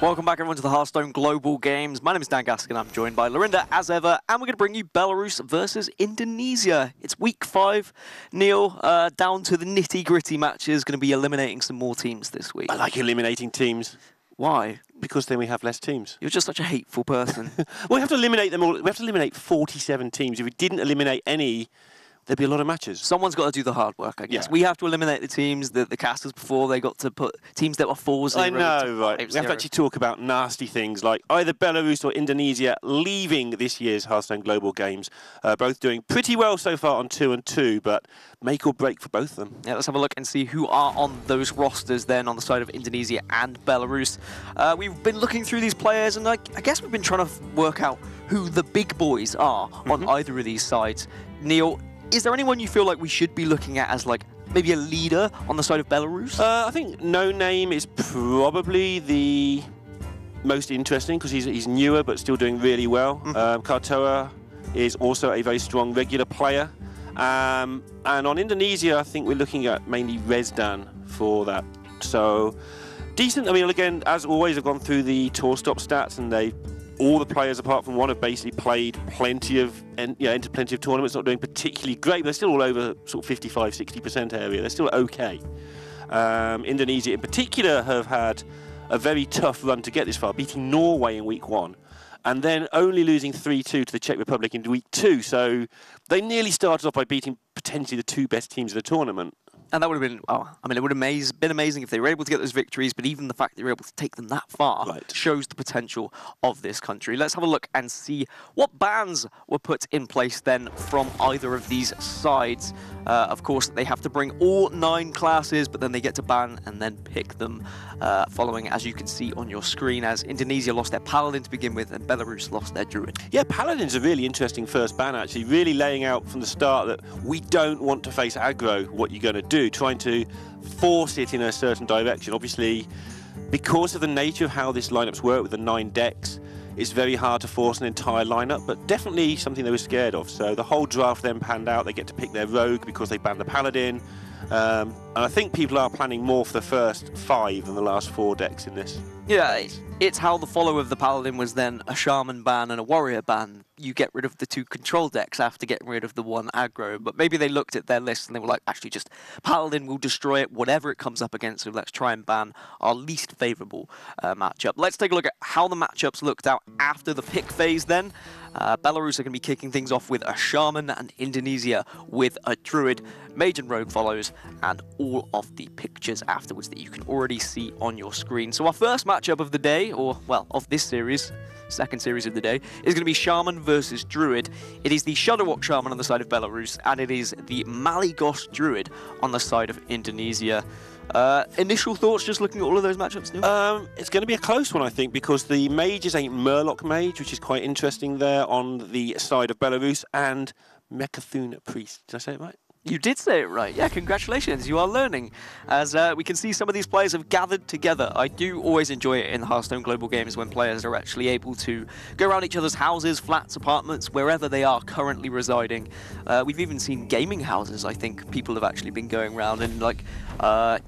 Welcome back everyone to the Hearthstone Global Games. My name is Dan Gaskin, I'm joined by Lorinda as ever, and we're going to bring you Belarus versus Indonesia. It's week 5. Neil, down to the nitty-gritty matches, going to be eliminating some more teams this week. I like eliminating teams. Why? Because then we have less teams. You're just such a hateful person. Well, we have to eliminate them all. We have to eliminate 47 teams. If we didn't eliminate any, there'd be a lot of matches. Someone's got to do the hard work, I guess. Yeah. We have to eliminate the teams that the casters before they got to put teams that were 4-0. I know, right. We have to 5-0. actually talk about nasty things like either Belarus or Indonesia leaving this year's Hearthstone Global Games. Both doing pretty well so far on 2-2, but make or break for both of them. Yeah, let's have a look and see who are on those rosters then on the side of Indonesia and Belarus. We've been looking through these players, and I guess we've been trying to work out who the big boys are on either of these sides. Neil, is there anyone you feel like we should be looking at as like maybe a leader on the side of Belarus? I think No Name is probably the most interesting because he's newer but still doing really well. Kartoa is also a very strong regular player. And on Indonesia, I think we're looking at mainly Rezdan for that. So decent. I mean, again, as always, I've gone through the tour stop stats, and all the players apart from one have basically played plenty of, entered plenty of tournaments, not doing particularly great, but they're still all over sort of 55-60% area. They're still okay. Indonesia in particular have had a very tough run to get this far, beating Norway in week 1, and then only losing 3-2 to the Czech Republic in week 2. So they nearly started off by beating potentially the 2 best teams of the tournament. And that would have been, it would have been amazing if they were able to get those victories, but even the fact that they were able to take them that far shows the potential of this country. Let's have a look and see what bans were put in place then from either of these sides. Of course, they have to bring all 9 classes, but then they get to ban and then pick them following, as you can see on your screen, as Indonesia lost their Paladin to begin with and Belarus lost their Druid. Yeah, Paladin's a really interesting first ban, actually, really laying out from the start that we don't want to face aggro, what you're going to do, trying to force it in a certain direction. Obviously, because of the nature of how this lineups work with the 9 decks, it's very hard to force an entire lineup, but definitely something they were scared of. So the whole draft then panned out. They get to pick their rogue because they banned the Paladin. And I think people are planning more for the first 5 than the last 4 decks in this. Yeah, it's how the follow of the Paladin was then a Shaman ban and a Warrior ban. You get rid of the 2 control decks after getting rid of the 1 aggro. But maybe they looked at their list and they were like, actually just Paladin will destroy it, whatever it comes up against, so let's try and ban our least favourable matchup. Let's take a look at how the matchups looked out after the pick phase then. Belarus are going to be kicking things off with a Shaman and Indonesia with a Druid. Mage and Rogue follows, and all of the pictures afterwards that you can already see on your screen. So our first matchup of the day, or well, of this series, second series of the day, is going to be Shaman versus Druid. It is the Shudderwock Shaman on the side of Belarus, and it is the Malygos Druid on the side of Indonesia. Initial thoughts just looking at all of those matchups, Neil? It's going to be a close one, I think, because the mage is a Murloc mage, which is quite interesting there on the side of Belarus, and Mekathun Priest. Did I say it right? You did say it right. Yeah, congratulations. You are learning. As we can see, some of these players have gathered together. I do always enjoy it in the Hearthstone Global Games when players are actually able to go around each other's houses, flats, apartments, wherever they are currently residing. We've even seen gaming houses, I think people have actually been going around, and like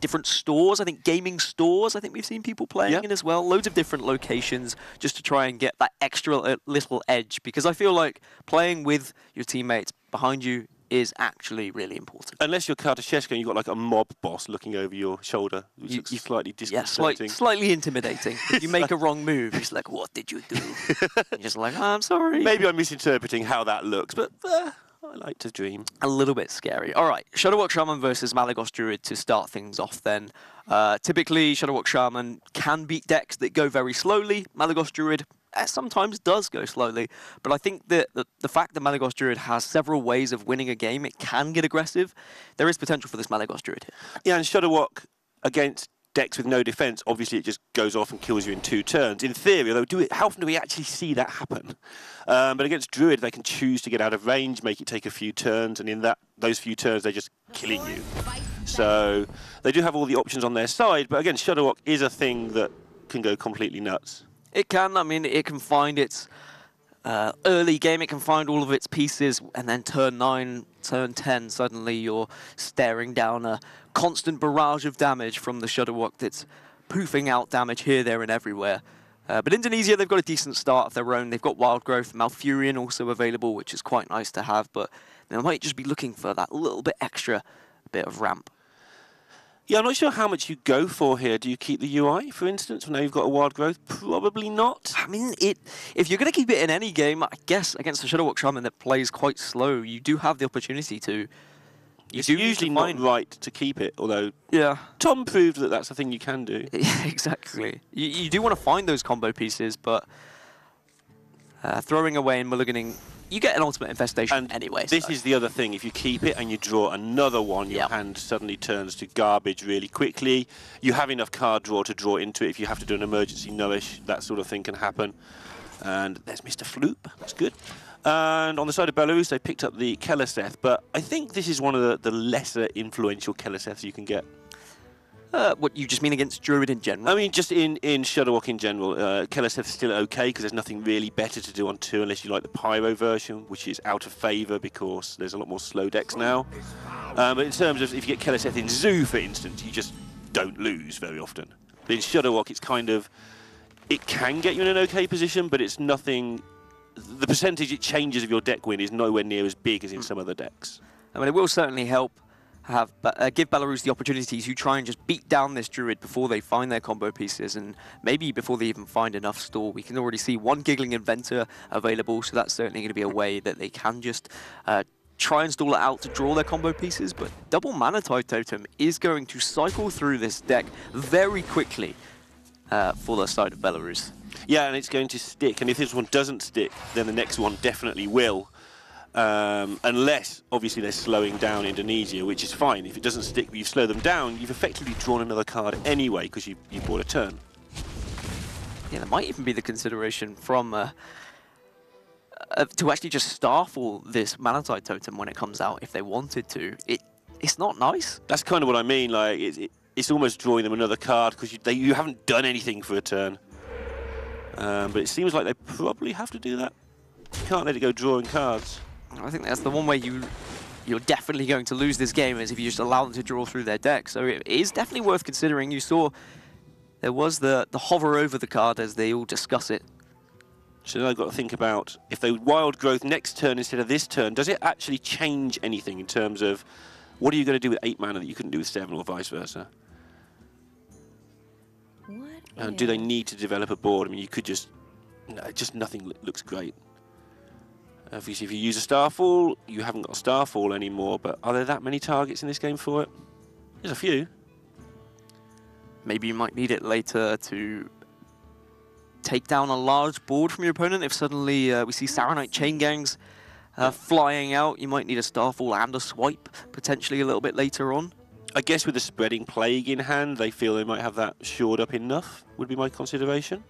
different stores, I think gaming stores, I think we've seen people playing in as well. Loads of different locations just to try and get that extra little edge, because I feel like playing with your teammates behind you is actually really important. Unless you're Kartasheshka and you've got like a mob boss looking over your shoulder, which looks slightly disconcerting. Yeah, slightly intimidating. If you make a wrong move, he's like, what did you do? You're just like, oh, I'm sorry. Maybe I'm misinterpreting how that looks, but I like to dream. A little bit scary. All right, Shudderwock Shaman versus Malygos Druid to start things off then. Typically, Shudderwock Shaman can beat decks that go very slowly. Malygos Druid sometimes does go slowly, but I think that the fact that Malygos Druid has several ways of winning a game, it can get aggressive. There is potential for this Malygos Druid here. Yeah, and Shudderwock against decks with no defense, obviously it just goes off and kills you in 2 turns. In theory, though, how often do we actually see that happen? But against Druid, they can choose to get out of range, make it take a few turns, and in those few turns, they're just killing you. So they do have all the options on their side, but again, Shudderwock is a thing that can go completely nuts. It can. I mean, it can find its early game, it can find all of its pieces, and then turn 9, turn 10, suddenly you're staring down a constant barrage of damage from the Shudderwock that's poofing out damage here, there, and everywhere. But Indonesia, they've got a decent start of their own. They've got Wild Growth, Malfurion also available, which is quite nice to have, but they might just be looking for that little bit extra bit of ramp. Yeah, I'm not sure how much you go for here. Do you keep the UI, for instance, when now you've got a Wild Growth? Probably not. I mean, if you're going to keep it in any game, I guess against a Shadowwalk Shaman that plays quite slow, you do have the opportunity to. It's usually not right to keep it, although Tom proved that that's a thing you can do. Yeah, exactly. You do want to find those combo pieces, but throwing away and mulliganing, you get an ultimate infestation anyway. This is the other thing. If you keep it and you draw another one, your hand suddenly turns to garbage really quickly. You have enough card draw to draw into it. If you have to do an emergency nourish, that sort of thing can happen. And there's Mr. Floop. That's good. And on the side of Belarus, they picked up the Keleseth, but I think this is one of the lesser influential Keleseths you can get. What, you just mean against Druid in general? I mean, just in Shadowwalk in general. Keleseth's still okay, because there's nothing really better to do on 2 unless you like the Pyro version, which is out of favour because there's a lot more slow decks now. But in terms of, if you get Keleseth in Zoo, for instance, you just don't lose very often. But in Shadowwalk, it's kind of... It can get you in an okay position, but it's nothing... The percentage it changes of your deck win is nowhere near as big as in some other decks. I mean, it will certainly help give Belarus the opportunity to try and just beat down this Druid before they find their combo pieces, and maybe before they even find enough store. We can already see one Giggling Inventor available, so that's certainly going to be a way that they can just try and stall it out to draw their combo pieces, but double Mana Tide Totem is going to cycle through this deck very quickly for the side of Belarus. Yeah, and it's going to stick, and if this one doesn't stick, then the next one definitely will. Unless, obviously, they're slowing down Indonesia, which is fine. If it doesn't stick, but you slow them down, you've effectively drawn another card anyway, because you bought a turn. Yeah, there might even be the consideration from to actually just Starfall this Mana Tide Totem when it comes out, if they wanted to. It's not nice. That's kind of what I mean. Like it's almost drawing them another card, because you haven't done anything for a turn. But it seems like they probably have to do that. You can't let it go drawing cards. I think that's the one way you're definitely going to lose this game, is if you just allow them to draw through their deck. So it is definitely worth considering. You saw there was the hover over the card as they all discuss it. So then I've got to think about, if they Wild Growth next turn instead of this turn, does it actually change anything in terms of what are you going to do with 8 mana that you couldn't do with 7, or vice versa? And do they need to develop a board? I mean, you could just nothing looks great. Obviously, if you use a Starfall, you haven't got a Starfall anymore, but are there that many targets in this game for it? There's a few. Maybe you might need it later to take down a large board from your opponent. If suddenly we see Saronite Chain Gangs flying out, you might need a Starfall and a Swipe, potentially a little bit later on. I guess with the Spreading Plague in hand, they feel they might have that shored up enough, would be my consideration.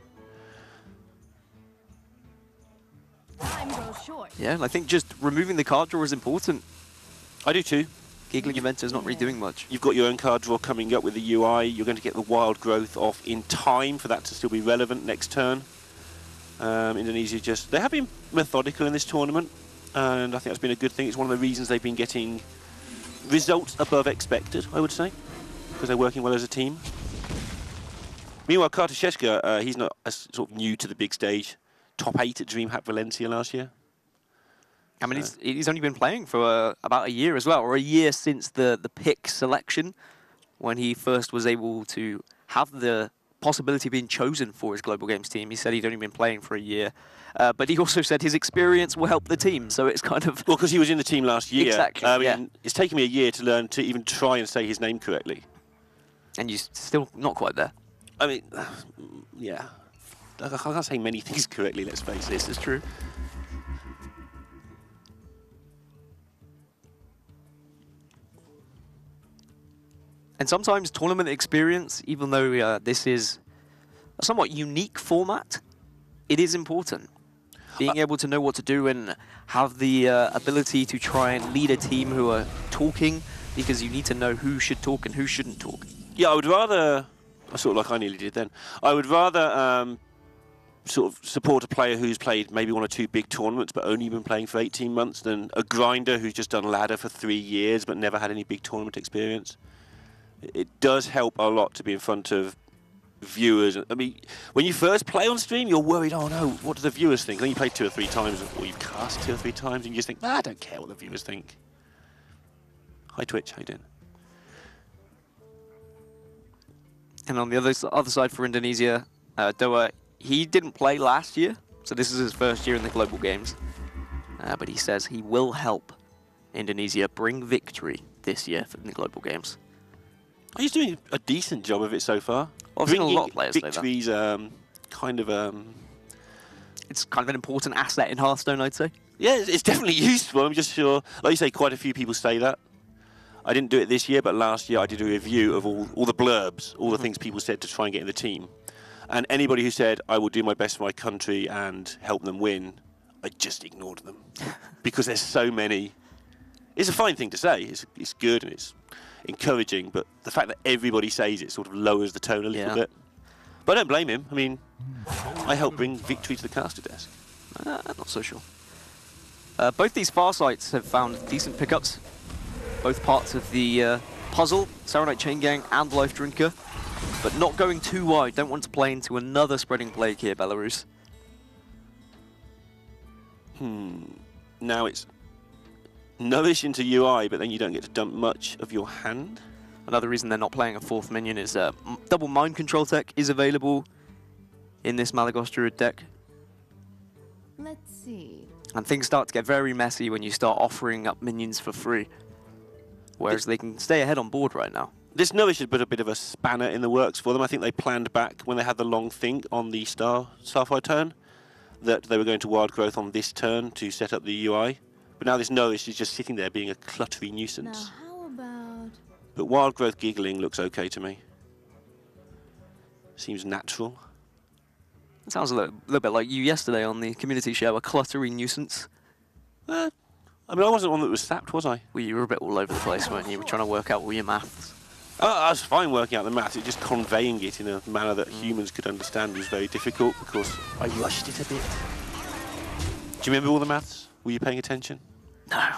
Yeah, and I think just removing the card draw is important. I do too. Giggling Inventor's not really doing much. You've got your own card draw coming up with the UI. You're going to get the Wild Growth off in time for that to still be relevant next turn. Indonesia they have been methodical in this tournament, and I think that's been a good thing. It's one of the reasons they've been getting results above expected, I would say, because they're working well as a team. Meanwhile, Kartasheshka, he's not sort of new to the big stage. Top 8 at DreamHack Valencia last year. I mean, he's only been playing for about a year as well, or a year since the pick selection, when he first was able to have the possibility of being chosen for his Global Games team. He said he'd only been playing for a year, but he also said his experience will help the team, so it's kind of... Well, because he was in the team last year. Exactly, I mean, it's taken me a year to learn to even try and say his name correctly. And you're still not quite there. I mean, yeah. I can't say many things correctly, let's face it. This is true. And sometimes tournament experience, even though this is a somewhat unique format, it is important. Being able to know what to do and have the ability to try and lead a team who are talking, because you need to know who should talk and who shouldn't talk. Yeah, I would rather, sort of like I nearly did then, I would rather sort of support a player who's played maybe 1 or 2 big tournaments but only been playing for 18 months than a grinder who's just done ladder for 3 years but never had any big tournament experience. It does help a lot to be in front of viewers. I mean, when you first play on stream, you're worried, oh no, what do the viewers think? And then you play 2 or 3 times, or you've cast 2 or 3 times, and you just think, I don't care what the viewers think. Hi Twitch, how you doing? And on the other side for Indonesia, Doa, he didn't play last year, so this is his first year in the global games. But he says he will help Indonesia bring victory this year in the global games. He's doing a decent job of it so far. I've seen a lot of players say that. Victory's kind of... It's kind of an important asset in Hearthstone, I'd say. Yeah, it's definitely useful. I'm just sure, like you say, quite a few people say that. I didn't do it this year, but last year I did a review of all the blurbs, all the things people said to try and get in the team. And anybody who said, I will do my best for my country and help them win, I just ignored them. Because there's so many. It's a fine thing to say. It's good and it's encouraging, but the fact that everybody says it sort of lowers the tone a little bit. But I don't blame him. I mean, I help bring victory to the caster desk. Not so sure. Both these far sites have found decent pickups. Both parts of the puzzle, Saronite Chain Gang and Life Drinker, but not going too wide. Don't want to play into another spreading plague here, Belarus. Now it's Nourish into UI, but then you don't get to dump much of your hand. Another reason they're not playing a 4th minion is double mind control tech is available in this Malagos Druid deck. Let's see. And things start to get very messy when you start offering up minions for free. Whereas they can stay ahead on board right now. This Nourish should put a bit of a spanner in the works for them. I think they planned back when they had the long think on the Starfire turn that they were going to Wild Growth on this turn to set up the UI. But now this Nourish is just sitting there being a cluttery nuisance. Now how about... But Wild Growth giggling looks okay to me. Seems natural. It sounds a little bit like you yesterday on the community show, a cluttery nuisance. I mean, I wasn't one that was sapped, was I? Well, you were a bit all over the place, weren't you? You were trying to work out all your maths. I was fine working out the maths. It's just conveying it in a manner that humans could understand was very difficult because I rushed it a bit. Do you remember all the maths? Were you paying attention? No.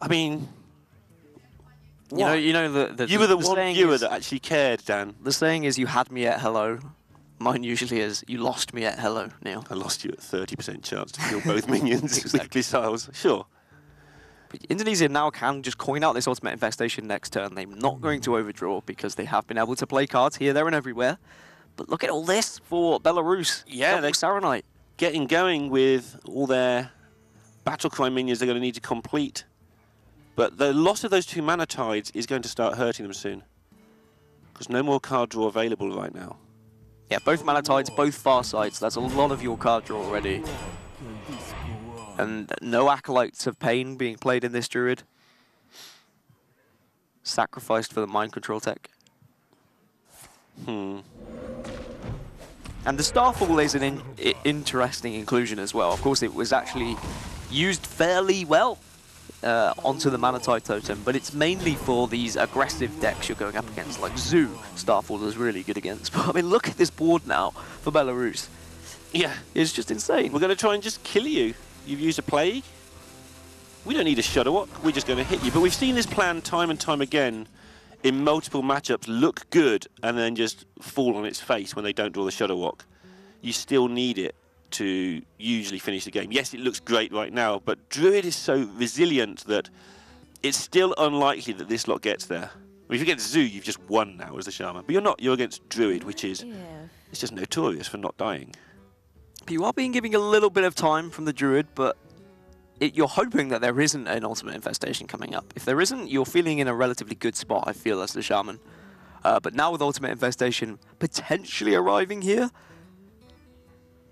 I mean, you know you were the one viewer that actually cared, Dan. The saying is, you had me at hello. Mine usually is, you lost me at hello, Neil. I lost you at 30% chance to kill both minions with missiles. Sure. But Indonesia now can just coin out this ultimate infestation next turn. They're not going to overdraw because they have been able to play cards here, there, and everywhere. But look at all this for Belarus. Yeah, they're Saronite getting going with all their Battlecry minions they're going to need to complete. But the loss of those 2 mana tides is going to start hurting them soon. Because no more card draw available right now. Yeah, both mana tides, both far sides. That's a lot of your card draw already. And no Acolytes of Pain being played in this Druid. Sacrificed for the mind control tech. And the Starfall is an interesting inclusion as well. Of course, it was actually used fairly well onto the Mana Tide totem, but it's mainly for these aggressive decks you're going up against, like Zoo. Starfall is really good against. But I mean, look at this board now for Belarus. Yeah. It's just insane. We're going to try and just kill you. You've used a Plague. We don't need a Shudderwock. We're just going to hit you. But we've seen this plan time and time again in multiple matchups look good and then just fall on its face when they don't draw the Shudderwock. You still need it to usually finish the game. Yes, it looks great right now, but Druid is so resilient that it's still unlikely that this lot gets there. I mean, if you get Zoo, you've just won now as the Shaman. But you're not. You're against Druid, which is it's just notorious for not dying. You are being given a little bit of time from the Druid, but you're hoping that there isn't an ultimate infestation coming up. If there isn't, you're feeling in a relatively good spot, I feel, as the Shaman. But now with ultimate infestation potentially arriving here,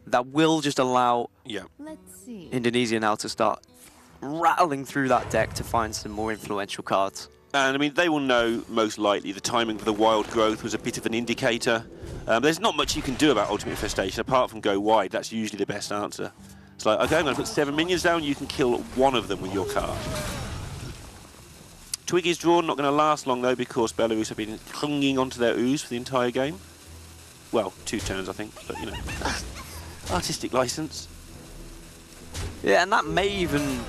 that will just allow Indonesia now to start rattling through that deck to find some more influential cards. And I mean, they will know most likely the timing of the Wild Growth was a bit of an indicator. There's not much you can do about Ultimate Infestation apart from go wide. That's usually the best answer. It's like, okay, I'm going to put 7 minions down. You can kill 1 of them with your card. Twiggy's drawn, not going to last long though, because Belarus have been clinging onto their ooze for the entire game. Well, 2 turns, I think, but you know, artistic license. Yeah, and that may even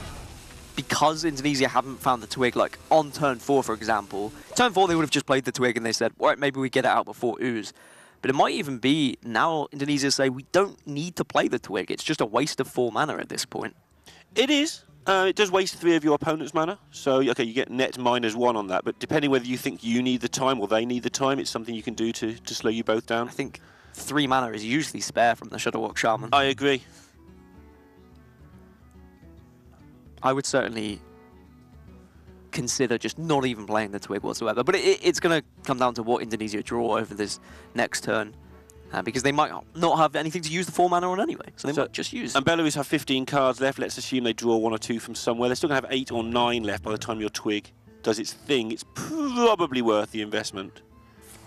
because Indonesia haven't found the twig, like on turn 4, for example. Turn 4, they would have just played the twig and they said, all right, maybe we get it out before ooze. But it might even be now Indonesia say, we don't need to play the twig. It's just a waste of 4 mana at this point. It is. It does waste 3 of your opponent's mana. So, okay, you get net -1 on that. But depending whether you think you need the time or they need the time, it's something you can do to slow you both down. I think 3 mana is usually spare from the Shuttlewalk Shaman. I agree. I would certainly consider just not even playing the twig whatsoever. But it's going to come down to what Indonesia draw over this next turn. Because they might not have anything to use the 4 mana on anyway. So they might just use... And Belarus have 15 cards left. Let's assume they draw 1 or 2 from somewhere. They're still going to have 8 or 9 left by the time your twig does its thing. It's probably worth the investment.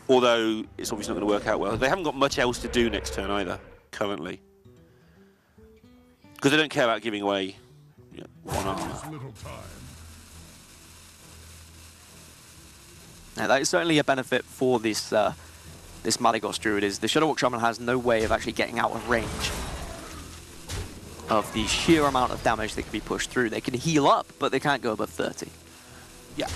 Although it's obviously not going to work out well. They haven't got much else to do next turn either, currently. Because they don't care about giving away 1 armor. Now, that is certainly a benefit for this this Malygos Druid, is the Shuttlewalk Shaman has no way of actually getting out of range of the sheer amount of damage that can be pushed through. They can heal up, but they can't go above 30. Yeah.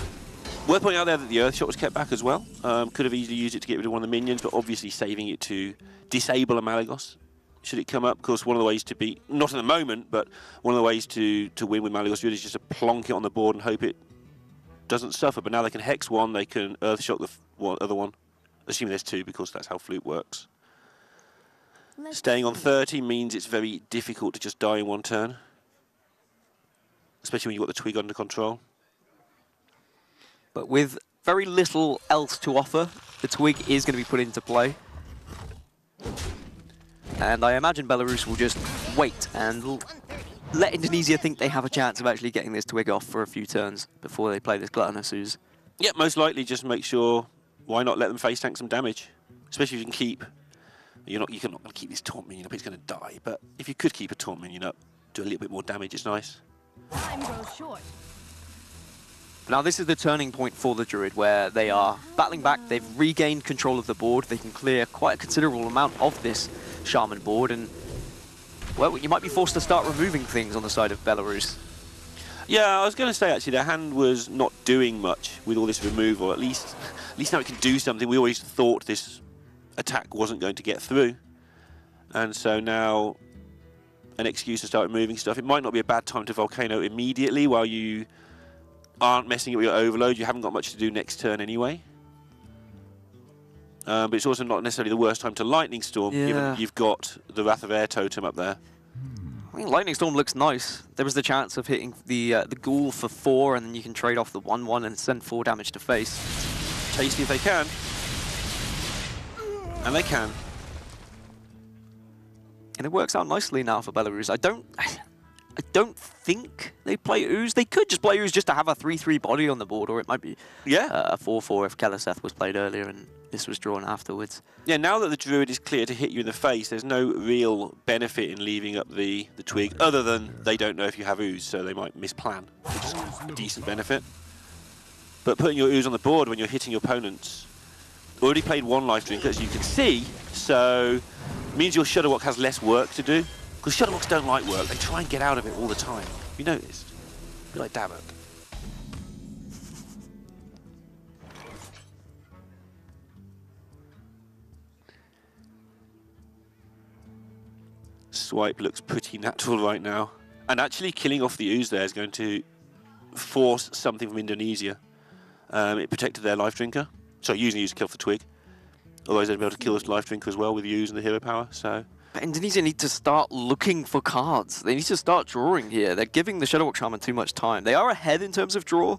Worth pointing out there that the Earth Shot was kept back as well. Could have easily used it to get rid of one of the minions, but obviously saving it to disable a Malygos. Should it come up, of course, one of the ways to beat, not at the moment, but one of the ways to win with Malygos Druid is just to plonk it on the board and hope it doesn't suffer. But now they can Hex one, they can Earth Shot the other one. Assuming there's 2, because that's how Flute works. Staying on 30 means it's very difficult to just die in 1 turn. Especially when you've got the twig under control. But with very little else to offer, the twig is going to be put into play. And I imagine Belarus will just wait and let Indonesia think they have a chance of actually getting this twig off for a few turns before they play this Gluttonous Ooze. Yeah, most likely just make sure, why not let them face tank some damage? Especially if you can keep, you're not going to keep this Taunt minion up, he's going to die. But if you could keep a Taunt minion up, do a little bit more damage, it's nice. Time grows short. Now this is the turning point for the Druid, where they are battling back, they've regained control of the board, they can clear quite a considerable amount of this Shaman board, and, well, you might be forced to start removing things on the side of Belarus. Yeah, I was going to say, actually, their hand was not doing much with all this removal. At least now it can do something. We always thought this attack wasn't going to get through. And so now an excuse to start removing stuff. It might not be a bad time to Volcano immediately while you aren't messing it with your Overload. You haven't got much to do next turn anyway. But it's also not necessarily the worst time to Lightning Storm, given you've got the Wrath of Air totem up there. I think Lightning Storm looks nice. There was the chance of hitting the Ghoul for 4, and then you can trade off the 1/1 and send 4 damage to face. Tasty if they can. And they can. And it works out nicely now for Belarus. I don't think they play Ooze. They could just play Ooze just to have a 3/3 body on the board, or it might be a 4/4 if Keleseth was played earlier and this was drawn afterwards. Yeah, now that the Druid is clear to hit you in the face, there's no real benefit in leaving up the twig, other than they don't know if you have Ooze, so they might misplan, which is a decent benefit. But putting your Ooze on the board when you're hitting your opponents, already played 1 Life Drink, as you can see, so it means your Shuttlewalk has less work to do. Because Shuttlewalks don't like work, they try and get out of it all the time. You noticed? A bit like Davok. Swipe looks pretty natural right now. And actually killing off the Ooze there is going to force something from Indonesia. It protected their Life Drinker. So using Ooze to kill for Twig. Otherwise they'd be able to kill this Life Drinker as well with Ooze and the hero power, so... But Indonesia need to start looking for cards. They need to start drawing here. They're giving the Shuttlewalk Shaman too much time. They are ahead in terms of draw,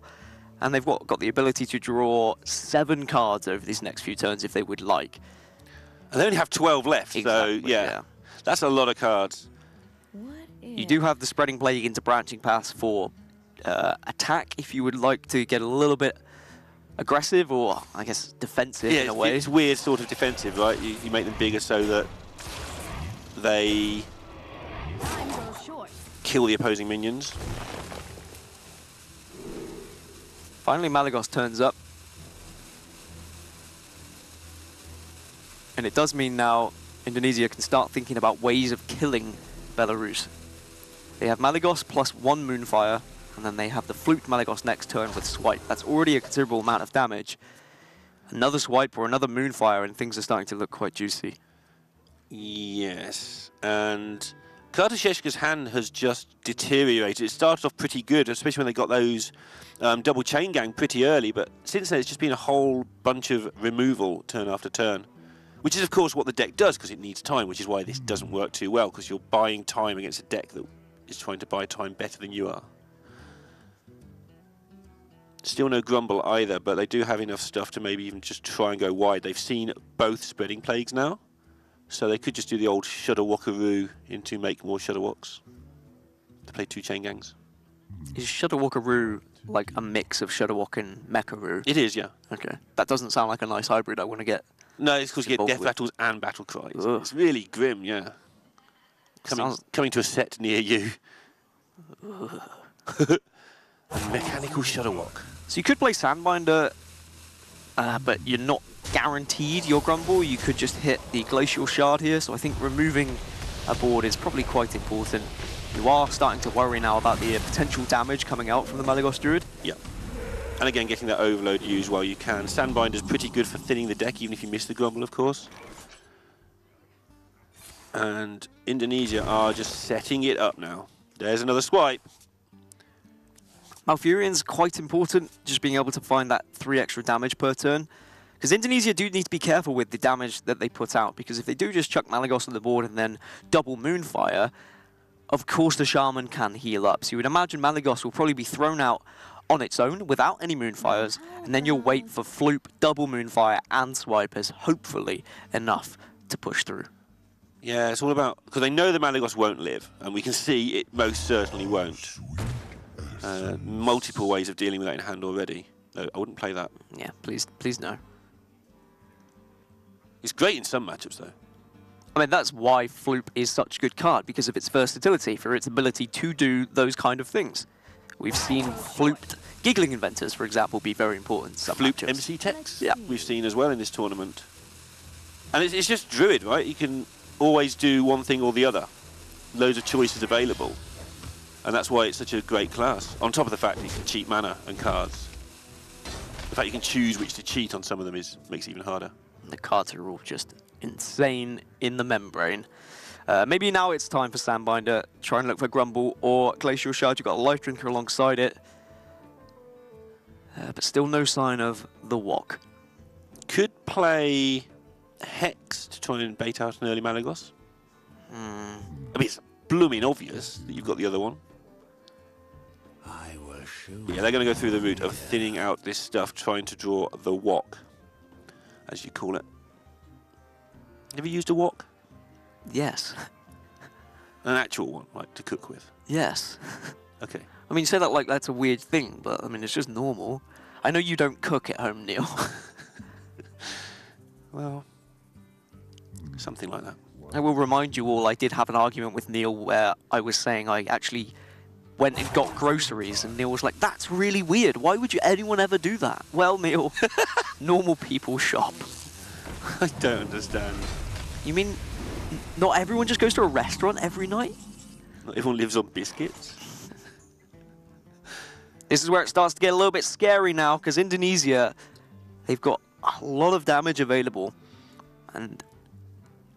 and they've got the ability to draw 7 cards over these next few turns if they would like. And they only have 12 left, exactly, so yeah. That's a lot of cards. You do have the Spreading Plague into Branching Paths for attack if you would like to get a little bit aggressive, or I guess defensive in a way. It's weird sort of defensive, right? You make them bigger so that they kill the opposing minions. Finally Malygos turns up. And it does mean now Indonesia can start thinking about ways of killing Belarus. They have Malygos plus 1 Moonfire, and then they have the Flute Malygos next turn with Swipe. That's already a considerable amount of damage. Another Swipe or another Moonfire, and things are starting to look quite juicy. Yes, and Kartasheshka's hand has just deteriorated. It started off pretty good, especially when they got those double chain gang pretty early, but since then it's just been a whole bunch of removal turn after turn, which is of course what the deck does because it needs time, which is why this doesn't work too well, because you're buying time against a deck that is trying to buy time better than you are. Still no Grumble either, but they do have enough stuff to maybe even just try and go wide. They've seen both Spreading Plagues now, so they could just do the old Shudderwalkaroo into make more Shudderwalks to play 2 chain gangs. Is Shudderwalkaroo like a mix of Shudderwalk and Mecharoo? It is, yeah. Okay. That doesn't sound like a nice hybrid I want to get. No, it's because you get involved Death with. Battles and Battle Cries. Ugh. It's really grim, yeah. Coming to a set near you. A mechanical Shudderwalk. So you could play Sandbinder, but you're not guaranteed your Grumble. You could just hit the Glacial Shard here, so I think removing a board is probably quite important. You are starting to worry now about the potential damage coming out from the Malygos Druid. Yeah. And again, getting that Overload used while you can. Sandbinder's pretty good for thinning the deck, even if you miss the Grumble, of course. And Indonesia are just setting it up now. There's another Swipe. Malfurion's quite important, just being able to find that 3 extra damage per turn. Because Indonesia do need to be careful with the damage that they put out, because if they do just chuck Malygos on the board and then double Moonfire, of course the Shaman can heal up. So you would imagine Malygos will probably be thrown out on its own without any Moonfires, and then you'll wait for Floop, double Moonfire and Swipe as hopefully enough to push through. Yeah, it's all about, because they know the Malygos won't live, and we can see it most certainly won't. Multiple ways of dealing with that in hand already. No, I wouldn't play that. Yeah, please no. It's great in some matchups, though. I mean, that's why Floop is such a good card, because of its versatility, for its ability to do those kind of things. We've seen Flooped Giggling Inventors, for example, be very important in some Flooped matchups. MC Techs, Yeah. we've seen as well in this tournament. And it's just Druid, right? You can always do one thing or the other. Loads of choices available. And that's why it's such a great class. On top of the fact that you can cheat mana and cards. The fact you can choose which to cheat on some of them makes it even harder. The cards are all just insane in the membrane. Maybe now it's time for Sandbinder. Try and look for Grumble or Glacial Shard. You've got a Life Drinker alongside it. But still no sign of the Wok. Could play Hex to try and bait out an early Malygos. I mean, it's blooming obvious that you've got the other one. Yeah, they're going to go through the route of thinning out this stuff, trying to draw the Wok, as you call it. Have you used a Wok? Yes. An actual one, like to cook with? Yes. Okay. I mean, you say that like that's a weird thing, but I mean, it's just normal. I know you don't cook at home, Neil. Well, something like that. I will remind you all, I did have an argument with Neil where I was saying I actually went and got groceries, and Neil was like, that's really weird. Why would anyone ever do that? Well, Neil, normal people shop. I don't understand. You mean not everyone just goes to a restaurant every night? Not everyone lives on biscuits. This is where it starts to get a little bit scary now, because Indonesia, they've got a lot of damage available, and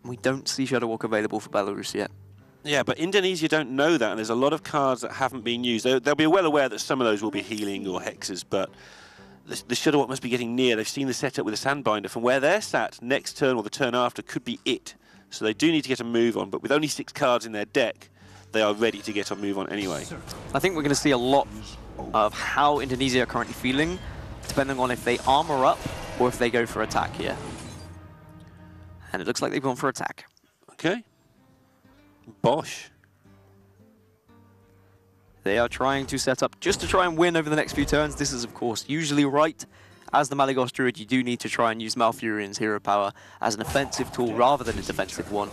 we don't see Shudderwalk available for Belarus yet. Yeah, but Indonesia don't know that, and there's a lot of cards that haven't been used. They'll be well aware that some of those will be healing or hexes, but the Shudderwalk must be getting near. They've seen the setup with the Sandbinder. From where they're sat, next turn or the turn after could be it. So they do need to get a move on, but with only 6 cards in their deck, they are ready to get a move on anyway. I think we're going to see a lot of how Indonesia are currently feeling, depending on if they armor up or if they go for attack here. And it looks like they've gone for attack. Okay. Bosh. They are trying to set up just to try and win over the next few turns. This is, of course, usually right. As the Malygos Druid, you do need to try and use Malfurion's hero power as an offensive tool rather than a defensive one.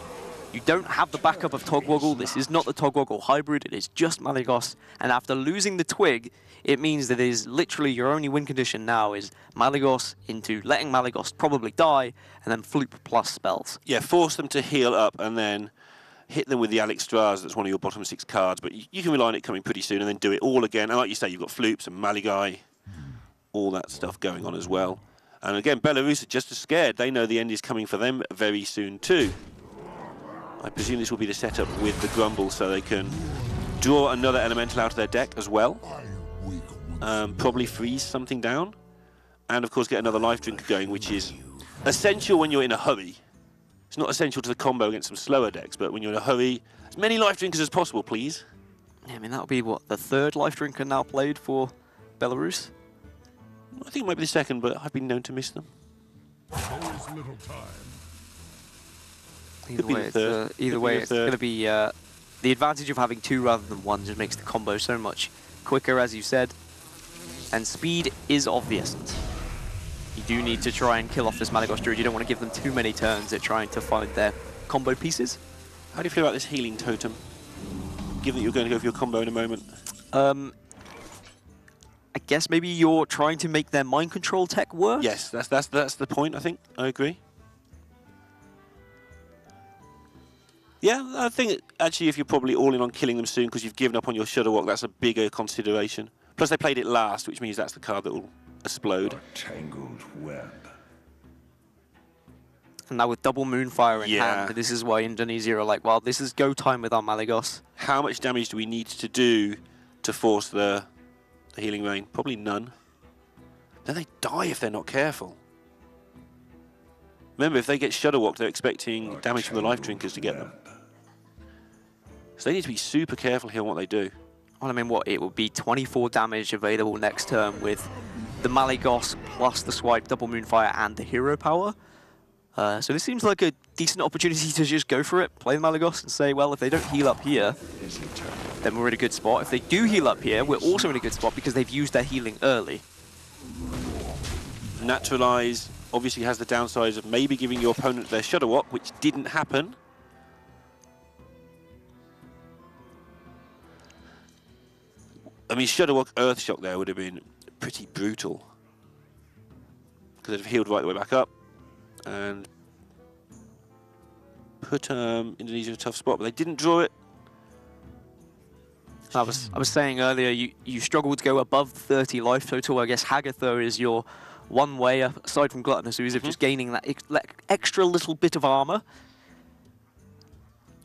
You don't have the backup of Togwoggle. This is not the Togwoggle hybrid. It is just Malygos. And after losing the Twig, it means that it is literally your only win condition now is Malygos into letting Malygos probably die, and then Floop plus spells. Yeah, force them to heal up and then hit them with the Alex Straz, that's one of your bottom 6 cards, but you can rely on it coming pretty soon and then do it all again. And like you say, you've got Floops and Maligai, all that stuff going on as well. And again, Belarus are just as scared. They know the end is coming for them very soon too. I presume this will be the setup with the Grumble so they can draw another elemental out of their deck as well. Probably freeze something down. And of course get another life drinker going, which is essential when you're in a hurry. It's not essential to the combo against some slower decks, but when you're in a hurry, as many life drinkers as possible, please. Yeah, I mean, that'll be, what, the 3rd life drinker now played for Belarus? I think it might be the 2nd, but I've been known to miss them. Either way, it's going to be the advantage of having 2 rather than 1 just makes the combo so much quicker, as you said. And speed is obvious. You do need to try and kill off this Malygos Druid. You don't want to give them too many turns at trying to find their combo pieces. How do you feel about this healing totem? Given that you're going to go for your combo in a moment. I guess maybe you're trying to make their mind control tech work? Yes, that's the point, I think. I agree. Yeah, I think actually if you're probably all in on killing them soon because you've given up on your Shudderwock, that's a bigger consideration. Plus they played it last, which means that's the card that will explode. Tangled web. And now with double Moonfire in hand, this is why Indonesia are like, well, this is go time with our Malygos. How much damage do we need to do to force the healing rain? Probably none. Then they die if they're not careful. Remember, if they get Shudderwocked, they're expecting damage from the life drinkers to get them. So they need to be super careful here on what they do. Well, I mean, what, it would be 24 damage available next turn with the Malygos plus the swipe, double Moonfire, and the hero power. So this seems like a decent opportunity to just go for it, play the Malygos and say, well, if they don't heal up here, then we're in a good spot. If they do heal up here, we're also in a good spot because they've used their healing early. Naturalize obviously has the downsides of maybe giving your opponent their Shudderwock, which didn't happen. I mean, Shudderwock Earthshock there would have been pretty brutal. Because they'd have healed right the way back up. And put Indonesia in a tough spot, but they didn't draw it. I was saying earlier, you struggle to go above 30 life total. I guess Hagatha is your one way, aside from Gluttonous Ooze, of just gaining that extra little bit of armor.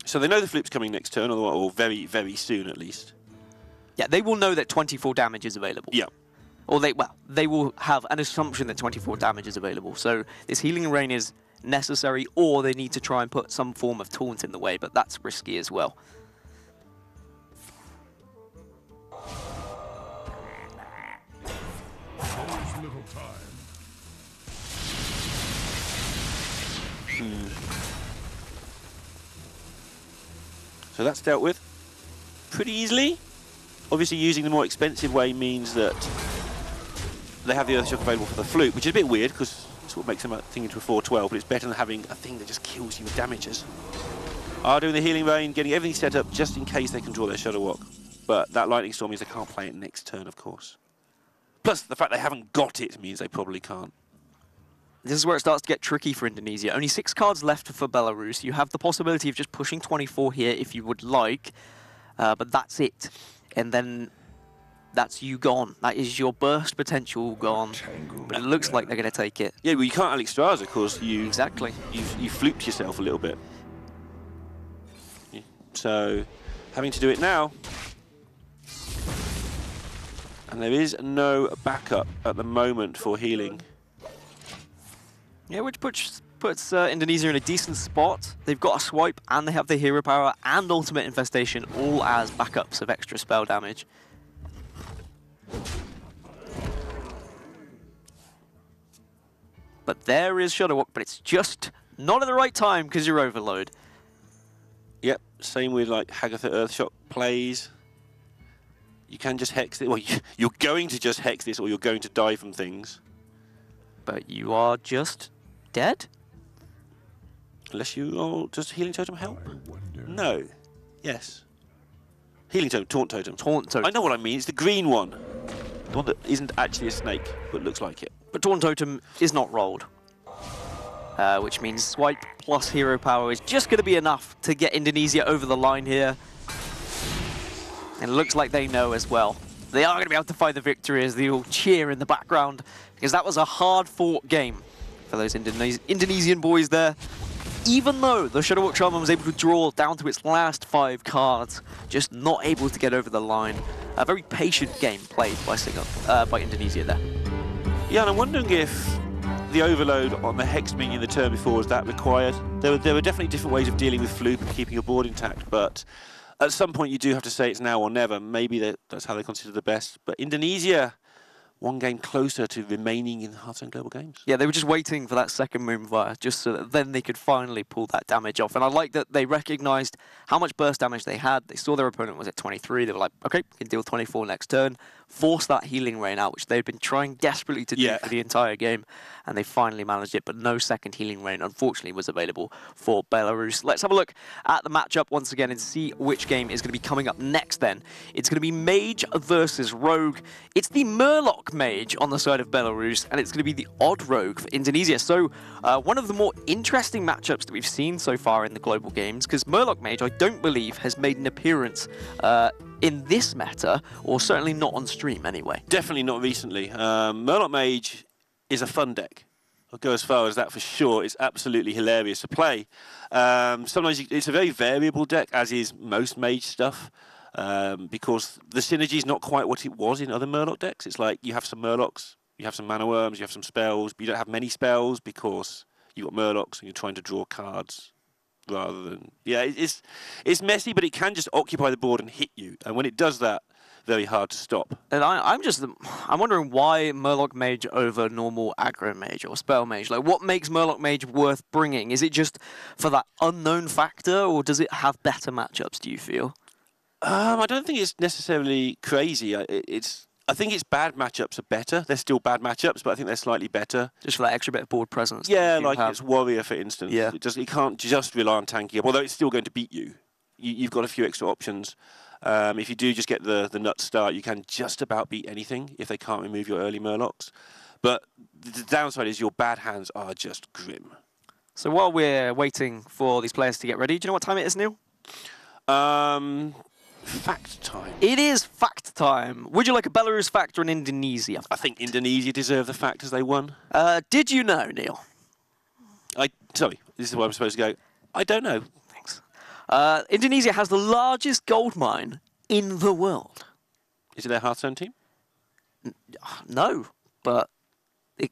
So they know the flip's coming next turn, or very, very soon at least. Yeah, they will know that 24 damage is available. Yeah. Or they will have an assumption that 24 damage is available. So this healing rain is necessary, or they need to try and put some form of taunt in the way, but that's risky as well. So that's dealt with pretty easily. Obviously using the more expensive way means that they have the Earthshock available for the flute, which is a bit weird because it's what makes them a thing into a 4/12, but it's better than having a thing that just kills you with damages. Are doing the healing rain, getting everything set up just in case they can draw their Shudderwock. But that lightning storm means they can't play it next turn, of course. Plus the fact they haven't got it means they probably can't. This is where it starts to get tricky for Indonesia. Only 6 cards left for Belarus. You have the possibility of just pushing 24 here if you would like, but that's it. And then that's you gone. That is your burst potential gone. But it looks like they're going to take it. Yeah, well, you can't Alex Straz, of course. Exactly. You fluked yourself a little bit. So, having to do it now. And there is no backup at the moment for healing. Yeah, which puts Indonesia in a decent spot. They've got a swipe, and they have the hero power and ultimate infestation, all as backups of extra spell damage. But there is Shudderwock, but it's just not at the right time because you're overload. Yep, same with like Hagatha Earthshock plays. You can just hex it. Well, you're going to just hex this, or you're going to die from things. But you are just dead? Unless you... Oh, does Healing Totem help? No. Yes. Healing Totem, Taunt Totem. Taunt Totem. I know what I mean. It's the green one. The one that isn't actually a snake, but looks like it. But Taunt Totem is not rolled. which means swipe plus hero power is just going to be enough to get Indonesia over the line here. And it looks like they know as well. They are going to be able to find the victory as they all cheer in the background, because that was a hard-fought game for those Indonesian boys there. Even though the Shadowwalk Shaman was able to draw down to its last 5 cards, just not able to get over the line. A very patient game played by Indonesia there. Yeah, and I'm wondering if the overload on the Hex minion the turn before was that required. There were definitely different ways of dealing with Floop and keeping your board intact, but at some point you do have to say it's now or never. Maybe that's how they consider the best. But Indonesia, one game closer to remaining in Hearthstone Global Games. Yeah, they were just waiting for that second Moonfire, just so that then they could finally pull that damage off. And I like that they recognised how much burst damage they had. They saw their opponent was at 23. They were like, okay, we can deal 24 next turn. Force that healing rain out, which they'd been trying desperately to do for the entire game. And they finally managed it, but no second healing rain, unfortunately, was available for Belarus. Let's have a look at the matchup once again and see which game is going to be coming up next then. It's going to be Mage versus Rogue. It's the Murloc Mage on the side of Belarus, and it's going to be the Odd Rogue for Indonesia. So one of the more interesting matchups that we've seen so far in the global games, because Murloc Mage, I don't believe, has made an appearance in this meta, or certainly not on stream anyway. Definitely not recently. Murloc Mage is a fun deck. I'll go as far as that for sure. It's absolutely hilarious to play. Sometimes it's a very variable deck, as is most Mage stuff, because the synergy is not quite what it was in other Murloc decks. It's like you have some Murlocs, you have some Mana Worms, you have some spells, but you don't have many spells because you've got Murlocs and you're trying to draw cards. Rather than, yeah, it's messy, but it can just occupy the board and hit you. And when it does that, very hard to stop. And I'm wondering why Murloc Mage over normal aggro Mage or Spell Mage. Like, what makes Murloc Mage worth bringing? Is it just for that unknown factor, or does it have better matchups, do you feel? I don't think it's necessarily crazy. I think its bad matchups are better. They're still bad matchups, but I think they're slightly better. Just for that extra bit of board presence. Yeah, like its Warrior, for instance. Yeah. It can't just rely on tanking up, although it's still going to beat you. You've got a few extra options. If you do just get the nut start, you can just about beat anything if they can't remove your early Murlocs. But the downside is your bad hands are just grim. So while we're waiting for these players to get ready, do you know what time it is, Neil? Fact time. It is fact time. Would you like a Belarus fact or an Indonesia fact? I think Indonesia deserve the fact as they won. Did you know, Neil? Sorry, this is where I'm supposed to go. I don't know. Thanks. Indonesia has the largest gold mine in the world. Is it their Hearthstone team? No, but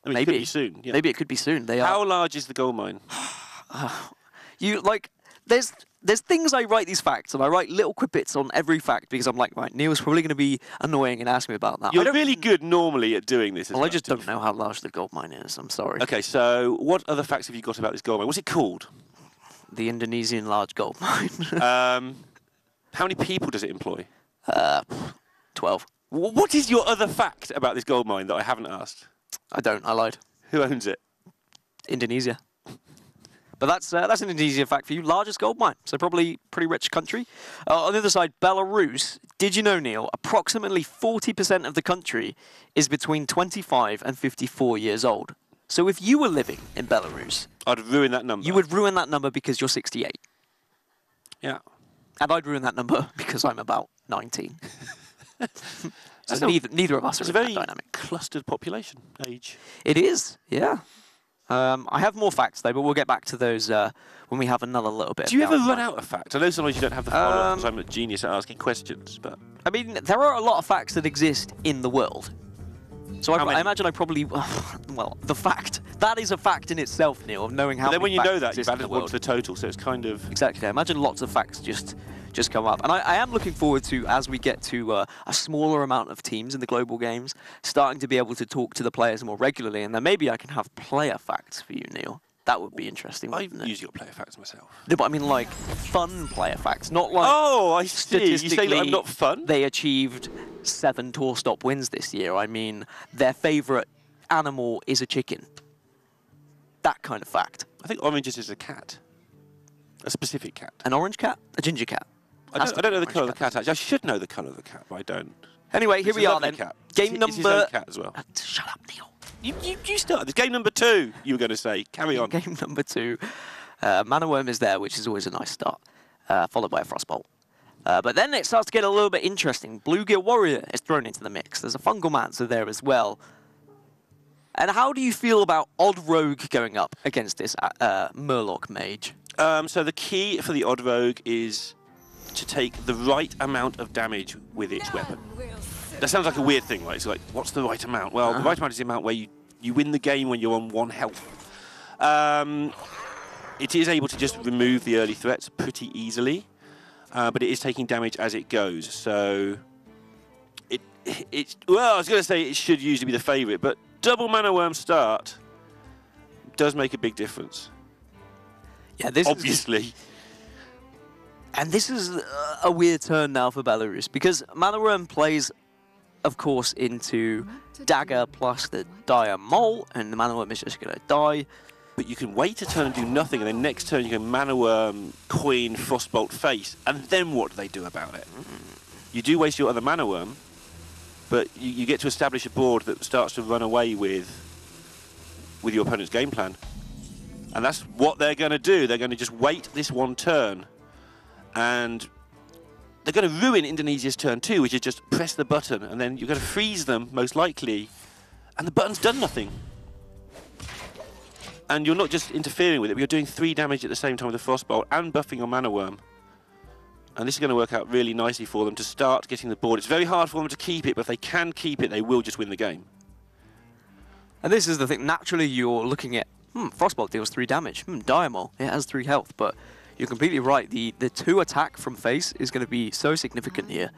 maybe it could be soon. Yeah. Maybe it could be soon. How large is the gold mine? There's things I write these facts, and I write little quippets on every fact because I'm like, right, Neil's probably going to be annoying and ask me about that. You're really good normally at doing this. Well, I just don't know how large the gold mine is. I'm sorry. Okay, so what other facts have you got about this gold mine? What's it called? The Indonesian large gold mine. How many people does it employ? 12. What is your other fact about this gold mine that I haven't asked? I don't. I lied. Who owns it? Indonesia. But that's an Indonesia fact for you. Largest gold mine, so probably pretty rich country. On the other side, Belarus. Did you know, Neil, approximately 40% of the country is between 25 and 54 years old. So if you were living in Belarus... I'd ruin that number. You would ruin that number because you're 68. Yeah. And I'd ruin that number because I'm about 19. So neither of us are in that dynamic. It's a very clustered population age. It is, yeah. I have more facts, though, but we'll get back to those when we have another little bit. Do you ever run out of facts? I know sometimes you don't have the follow-up because I'm a genius at asking questions, but... I mean, there are a lot of facts that exist in the world. So I imagine I probably... Well, the fact. That is a fact in itself, Neil, of knowing how many then when you know that, exist you've in the added one world. to the total, so it's kind of... Exactly. I imagine lots of facts just come up. And I am looking forward to, as we get to a smaller amount of teams in the global games, starting to be able to talk to the players more regularly, and then maybe I can have player facts for you, Neil. That would be interesting, I've wouldn't it? usually got player facts myself. No, but I mean, like, fun player facts, not like... Oh, I see. You say that I'm not fun? They achieved 7 tour stop wins this year. I mean, their favourite animal is a chicken. That kind of fact. I think oranges is a cat. A specific cat. An orange cat? A ginger cat? I don't know the colour of the cat, actually. I should know the colour of the cat, but I don't. Anyway, here we are then. Cat. Game It's his own number... cat as well. Shut up, Neil. You started this. Game number 2, you were going to say. Carry on. Game number 2, Mana Worm is there, which is always a nice start, followed by a Frostbolt. But then it starts to get a little bit interesting. Bluegill Warrior is thrown into the mix. There's a Fungalmancer there as well. And how do you feel about Odd Rogue going up against this Murloc Mage? So the key for the Odd Rogue is to take the right amount of damage with its weapon. That sounds like a weird thing, right? It's like, what's the right amount? Well, the right amount is the amount where you win the game when you're on 1 health. It is able to just remove the early threats pretty easily, but it is taking damage as it goes. So, well, I was going to say it should usually be the favourite, but double Mana Worm start does make a big difference. Yeah, this obviously. And this is a weird turn now for Belarus, because Mana Worm plays, of course, into Dagger plus the Dire Mole, and the Mana Worm is just going to die. But you can wait a turn and do nothing, and then next turn you can Mana Worm, Queen, Frostbolt, Face, and then what do they do about it? You do waste your other Mana Worm, but you get to establish a board that starts to run away with your opponent's game plan. And that's what they're going to do. They're going to just wait this 1 turn, and they're going to ruin Indonesia's turn 2, which is just press the button, and then you're going to freeze them, most likely, and the button's done nothing. And you're not just interfering with it, but you're doing 3 damage at the same time with the Frostbolt and buffing your Mana Worm. And this is going to work out really nicely for them to start getting the board. It's very hard for them to keep it, but if they can keep it, they will just win the game. And this is the thing. Naturally, you're looking at, Frostbolt deals 3 damage. Dire Mole, it has 3 health, but you're completely right. The 2 attack from Face is going to be so significant here.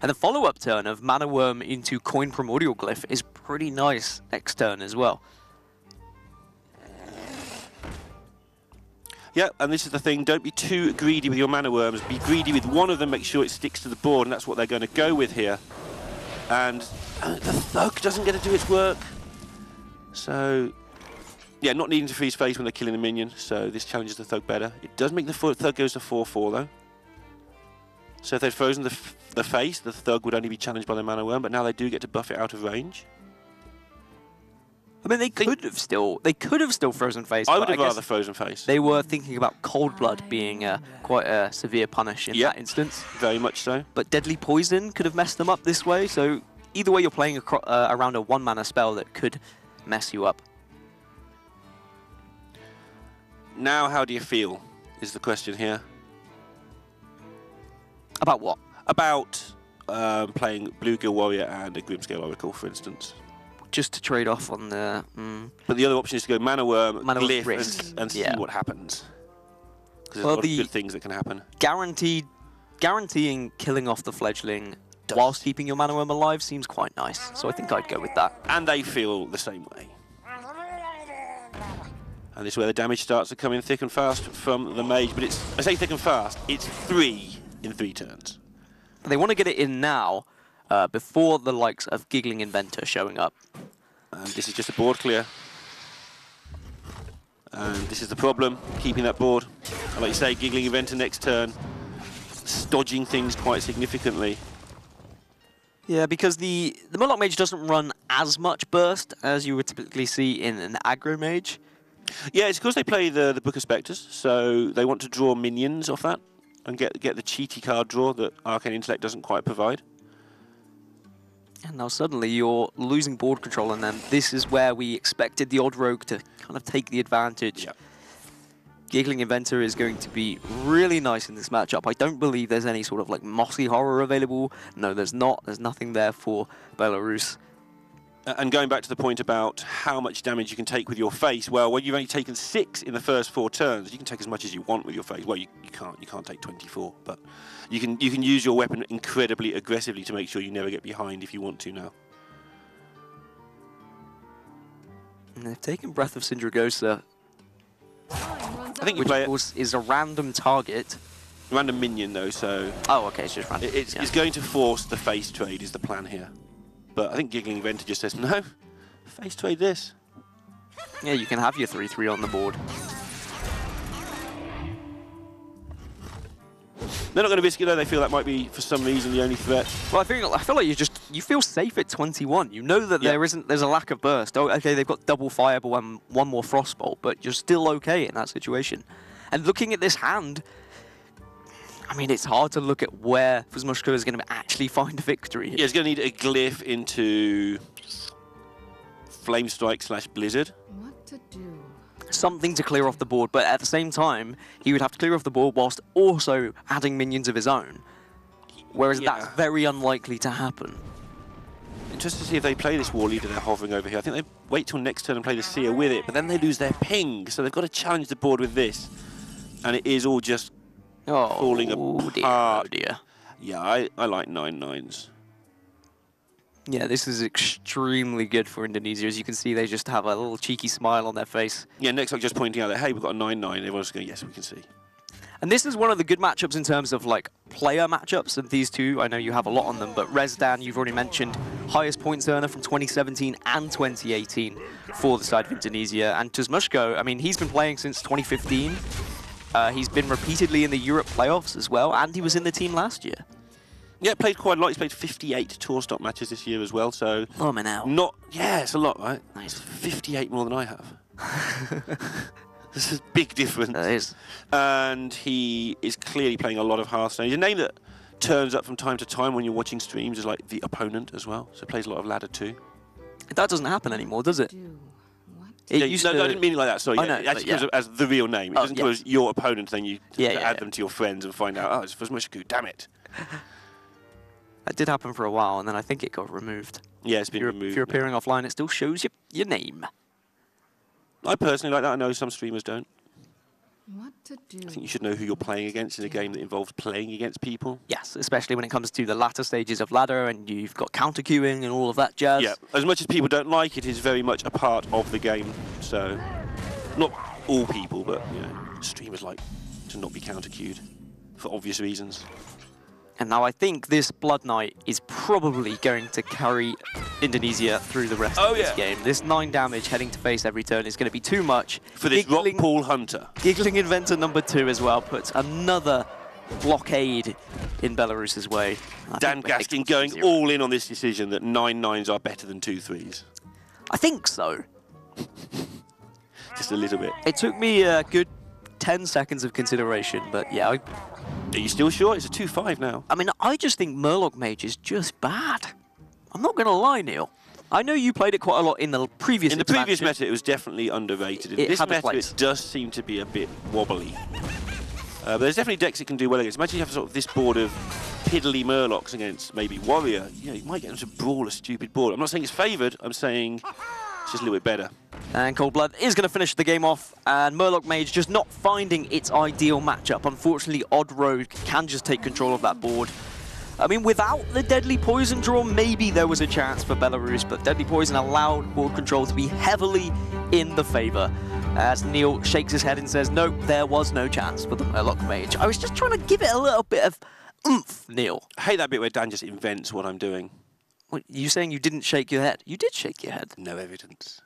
And the follow-up turn of Mana Worm into Coin Primordial Glyph is pretty nice next turn as well. Yeah, and this is the thing. Don't be too greedy with your Mana Worms. Be greedy with one of them. Make sure it sticks to the board, and that's what they're going to go with here. And the Thug doesn't get to do its work. So, yeah, not needing to freeze Face when they're killing the minion, so this challenges the Thug better. It does make the Thug goes to 4-4, though. So if they'd frozen the Face, the Thug would only be challenged by the Mana Worm, but now they do get to buff it out of range. I mean, they could have still frozen Face. I would have rather frozen Face. They were thinking about Cold Blood being quite a severe punish in that instance. Very much so. But Deadly Poison could have messed them up this way, so either way you're playing around a 1-mana spell that could mess you up. Now, how do you feel, is the question here. About what? About playing Bluegill Warrior and a Grimscale Oracle, for instance. Just to trade off on the... But the other option is to go Mana Worm, Glyph, risk. and see what happens. Because there's a Well, lot of good things that can happen. Guaranteeing killing off the Fledgling whilst keeping your Mana Worm alive seems quite nice, so I think I'd go with that. And they feel the same way. And this is where the damage starts to come in thick and fast from the Mage, but I say thick and fast, it's 3 in 3 turns. They want to get it in now, before the likes of Giggling Inventor showing up. And this is just a board clear. And this is the problem, keeping that board. And like you say, Giggling Inventor next turn, stodging things quite significantly. Yeah, because the Murloc Mage doesn't run as much burst as you would typically see in an aggro mage. Yeah, it's because they play the Book of Spectres, so they want to draw minions off that and get the cheaty card draw that Arcane Intellect doesn't quite provide. And now suddenly you're losing board control, and then this is where we expected the Odd Rogue to kind of take the advantage. Yep. Giggling Inventor is going to be really nice in this matchup. I don't believe there's any sort of like Mossy Horror available. No, there's not. There's nothing there for Belarus. And going back to the point about how much damage you can take with your Face, well, when you've only taken 6 in the first 4 turns, you can take as much as you want with your Face. Well, you can't take 24, but you can use your weapon incredibly aggressively to make sure you never get behind if you want to now. And they've taken Breath of Sindragosa, I think you which play of course is a random target. Random minion though, so Oh, okay, it's just random. it's going to force the Face trade is the plan here. But I think Giggling Inventor just says, no, Face trade this. Yeah, you can have your 3/3 on the board. They're not going to risk it though. They feel that might be, for some reason, the only threat. Well, I feel like you feel safe at 21. You know that there's a lack of burst. Oh, okay, they've got double fireball and one more frostbolt, but you're still okay in that situation. And looking at this hand, I mean, it's hard to look at where Fuzmushko is going to actually find a victory. Yeah, he's going to need a glyph into Flame Strike / Blizzard. What to do? Something to clear off the board, but at the same time, he would have to clear off the board whilst also adding minions of his own. Whereas that's very unlikely to happen. Interested to see if they play this War Leader they're hovering over here. I think they wait till next turn and play the Seer with it, but then they lose their ping, so they've got to challenge the board with this. And it is all just falling apart. Oh dear. Yeah, I like 9/9s. Yeah, this is extremely good for Indonesia. As you can see, they just have a little cheeky smile on their face. Yeah, next up just pointing out that, hey, we've got a 9/9. Everyone's going, yes, we can see. And this is one of the good matchups in terms of like player matchups. And these two, I know you have a lot on them, but Rezdan, you've already mentioned, highest points earner from 2017 and 2018 for the side of Indonesia. And Tuzmushko, I mean, he's been playing since 2015. He's been repeatedly in the Europe playoffs as well, and he was in the team last year. Yeah, played quite a lot. He's played 58 tour stop matches this year as well, so... Oh, man, now. Yeah, it's a lot, right? Nice. It's 58 more than I have. This is a big difference. That is. And he is clearly playing a lot of Hearthstone. He's a name that turns up from time to time when you're watching streams as like the opponent as well, so plays a lot of ladder too. That doesn't happen anymore, does it? It used to... I didn't mean it like that, sorry. Oh, no, it actually comes up as the real name. It doesn't come as your opponent, then you add them to your friends and find out, oh, it's Fuzmushko, damn it. That did happen for a while, and then I think it got removed. Yeah, it's been removed. If you're appearing offline, it still shows your name. I personally like that. I know some streamers don't. What to do? I think you should know who you're playing against in a game that involves playing against people. Yes, especially when it comes to the latter stages of ladder and you've got counter queuing and all of that jazz. Yeah, as much as people don't like it, is very much a part of the game. So, not all people, but you know, streamers like to not be counter queued for obvious reasons. And now I think this Blood Knight is probably going to carry Indonesia through the rest of this game. This 9 damage heading to face every turn is going to be too much. For this Rock Pool Hunter. Giggling Inventor number 2 as well puts another blockade in Belarus's way. Dan Gaskin going all in on this decision that 9/9s are better than 2/3s. I think so. Just a little bit. It took me a good 10 seconds of consideration, but yeah. Are you still sure? It's a 2/5 now. I mean, I just think Murloc Mage is just bad. I'm not going to lie, Neil. I know you played it quite a lot in the previous In the previous meta, it was definitely underrated. In this meta, it does seem to be a bit wobbly. But there's definitely decks it can do well against. Imagine you have sort of this board of piddly Murlocs against maybe Warrior. You know, you might get them to brawl a stupid board. I'm not saying it's favoured. I'm saying it's just a little bit better. And Cold Blood is going to finish the game off, and Murloc Mage just not finding its ideal matchup. Unfortunately, Odd Rogue can just take control of that board. I mean, without the Deadly Poison draw, maybe there was a chance for Belarus, but Deadly Poison allowed board control to be heavily in the favour. As Neil shakes his head and says, nope, there was no chance for the Murloc Mage. I was just trying to give it a little bit of oomph, Neil. I hate that bit where Dan just invents what I'm doing. What, you saying you didn't shake your head? You did shake your head. No evidence.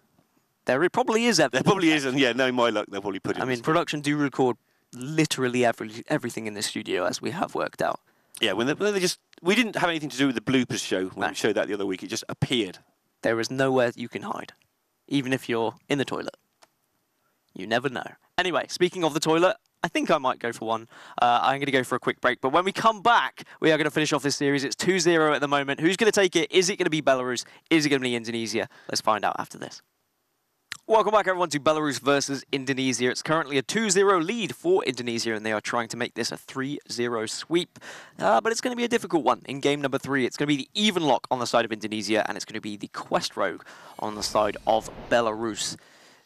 There probably is evidence. There probably is, and yeah, no, my luck, they'll probably put it. I mean, production do record literally everything in the studio, as we have worked out. Yeah, when they just... We didn't have anything to do with the bloopers show when we showed that the other week. It just appeared. There is nowhere you can hide, even if you're in the toilet. You never know. Anyway, speaking of the toilet, I think I might go for one. I'm going to go for a quick break, but when we come back, we are going to finish off this series. It's 2-0 at the moment. Who's going to take it? Is it going to be Belarus? Is it going to be Indonesia? Let's find out after this. Welcome back, everyone, to Belarus versus Indonesia. It's currently a 2-0 lead for Indonesia, and they are trying to make this a 3-0 sweep. But it's going to be a difficult one in game number 3. It's going to be the even lock on the side of Indonesia, and it's going to be the Quest Rogue on the side of Belarus.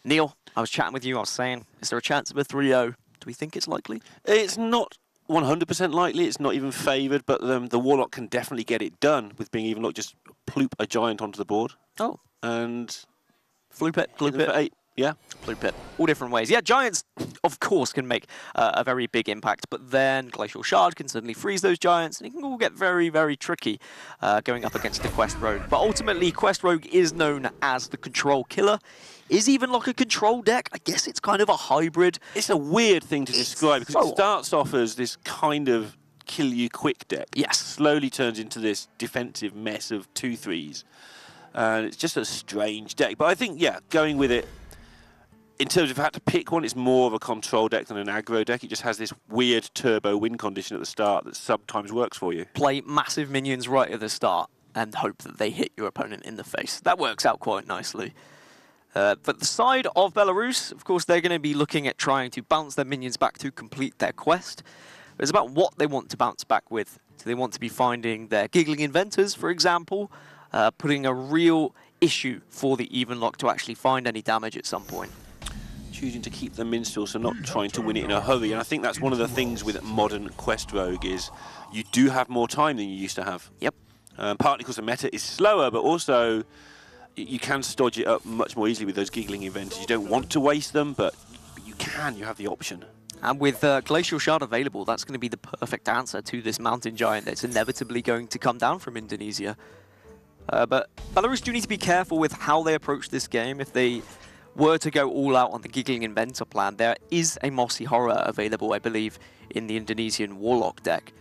Neil, I was chatting with you. I was saying, is there a chance of a 3-0? Do we think it's likely? It's not 100% likely. It's not even favoured, but the Warlock can definitely get it done with being even lock. Just ploop a giant onto the board. Oh. And... Flue Pit, Glue Pit. 8, yeah. Flue Pit, all different ways. Yeah, Giants, of course, can make a very big impact, but then Glacial Shard can suddenly freeze those Giants, and it can all get very, very tricky going up against the Quest Rogue. But ultimately, Quest Rogue is known as the control killer. Is even like a control deck? I guess it's kind of a hybrid. It's a weird thing to describe, because it starts off as this kind of kill you quick deck. Yes. Slowly turns into this defensive mess of 2/3s. And it's just a strange deck. But I think, yeah, going with it, in terms of if I had to pick one, it's more of a control deck than an aggro deck. It just has this weird turbo win condition at the start that sometimes works for you. Play massive minions right at the start and hope that they hit your opponent in the face. That works out quite nicely. But the side of Belarus, of course, they're going to be looking at trying to bounce their minions back to complete their quest. But it's about what they want to bounce back with. Do they want to be finding their giggling inventors, for example, putting a real issue for the even lock to actually find any damage at some point? Choosing to keep the minstrel, so not trying to win it in a hurry. And I think that's one of the things with modern quest rogue is you do have more time than you used to have. Yep. Partly because the meta is slower, but also you can stodge it up much more easily with those giggling inventors. You don't want to waste them, but you can. You have the option. And with Glacial Shard available, that's going to be the perfect answer to this mountain giant that's inevitably going to come down from Indonesia. But Belarus do need to be careful with how they approach this game. If they were to go all out on the Giggling Inventor plan, there is a Mossy Horror available, I believe, in the Indonesian Warlock deck.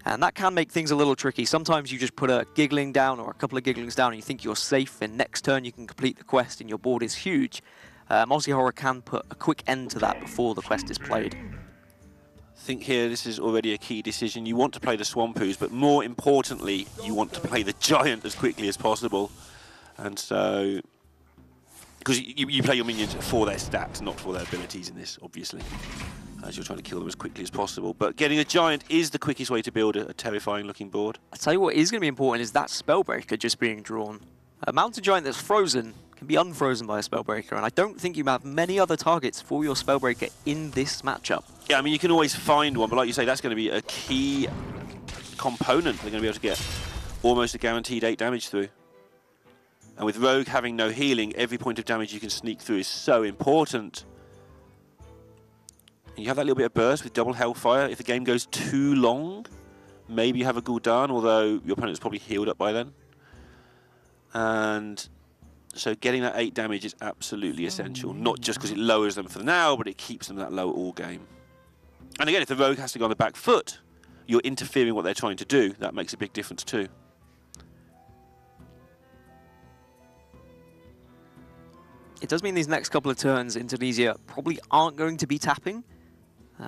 And that can make things a little tricky. Sometimes you just put a Giggling down or a couple of Gigglings down and you think you're safe, and next turn you can complete the quest and your board is huge. Mossy Horror can put a quick end to that before the quest is played. I think here this is already a key decision. You want to play the Swampoos, but more importantly, you want to play the Giant as quickly as possible. And so, because you play your minions for their stats, not for their abilities in this, obviously, as you're trying to kill them as quickly as possible. But getting a Giant is the quickest way to build a terrifying-looking board. I'll tell you what is going to be important is that Spellbreaker just being drawn. A Mountain Giant that's frozen can be unfrozen by a Spellbreaker, and I don't think you have many other targets for your Spellbreaker in this matchup. Yeah, I mean, you can always find one, but like you say, that's going to be a key component. They're going to be able to get almost a guaranteed 8 damage through. And with Rogue having no healing, every point of damage you can sneak through is so important. And you have that little bit of burst with double Hellfire. If the game goes too long, maybe you have a Gul'dan, although your opponent's probably healed up by then. And so getting that 8 damage is absolutely essential, not just because it lowers them for now, but it keeps them that low all game. And again, if the Rogue has to go on the back foot, you're interfering what they're trying to do. That makes a big difference too. It does mean these next couple of turns, Indonesia probably aren't going to be tapping,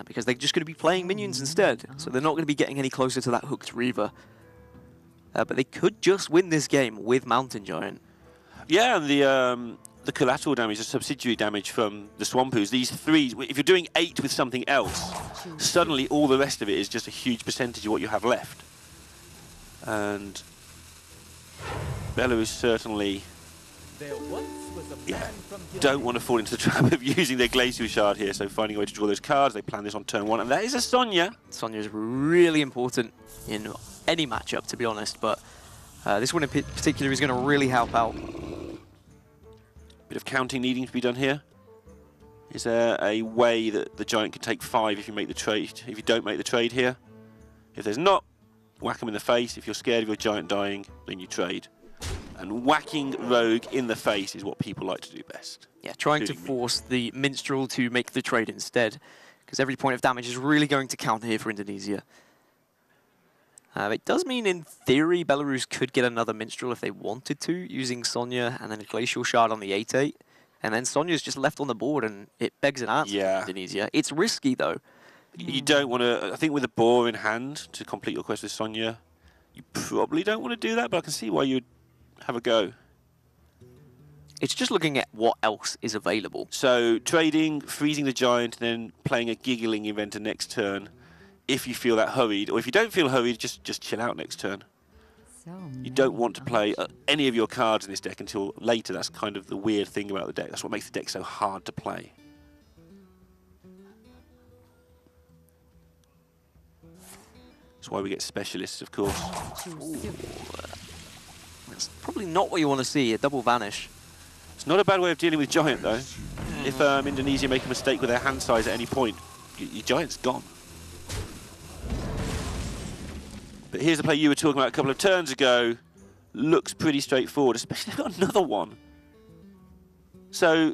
because they're just going to be playing minions instead. So they're not going to be getting any closer to that hooked Reaver. But they could just win this game with Mountain Giant. Yeah, and the collateral damage, the subsidiary damage from the Swampoos, these 3s, if you're doing 8 with something else, suddenly all the rest of it is just a huge percentage of what you have left. And Belarus certainly, don't want to fall into the trap of using their Glacial Shard here, so finding a way to draw those cards. They plan this on turn 1, and that is a Sonya. Sonya is really important in any matchup, to be honest, but this one in particular is going to really help out. Bit of counting needing to be done here. Is there a way that the Giant can take 5 if you make the trade? If you don't make the trade here? If there's not, whack them in the face. If you're scared of your Giant dying, then you trade. And whacking Rogue in the face is what people like to do best. Yeah, trying to force the Minstrel to make the trade instead, because every point of damage is really going to count here for Indonesia. It does mean, in theory, Belarus could get another Minstrel if they wanted to, using Sonya and then a Glacial Shard on the 8/8. And then Sonya's just left on the board, and it begs an answer for Indonesia. It's risky, though. You don't want to... I think with a boar in hand to complete your quest with Sonya, you probably don't want to do that, but I can see why you'd have a go. It's just looking at what else is available. So, trading, freezing the Giant, and then playing a Giggling Inventor next turn. If you feel that hurried, or if you don't feel hurried, just chill out next turn. You don't want to play any of your cards in this deck until later. That's kind of the weird thing about the deck. That's what makes the deck so hard to play. That's why we get specialists, of course. That's probably not what you want to see, a double vanish. It's not a bad way of dealing with Giant, though. If Indonesia make a mistake with their hand size at any point, your Giant's gone. But here's the play you were talking about a couple of turns ago. Looks pretty straightforward, especially if they've got another one. So,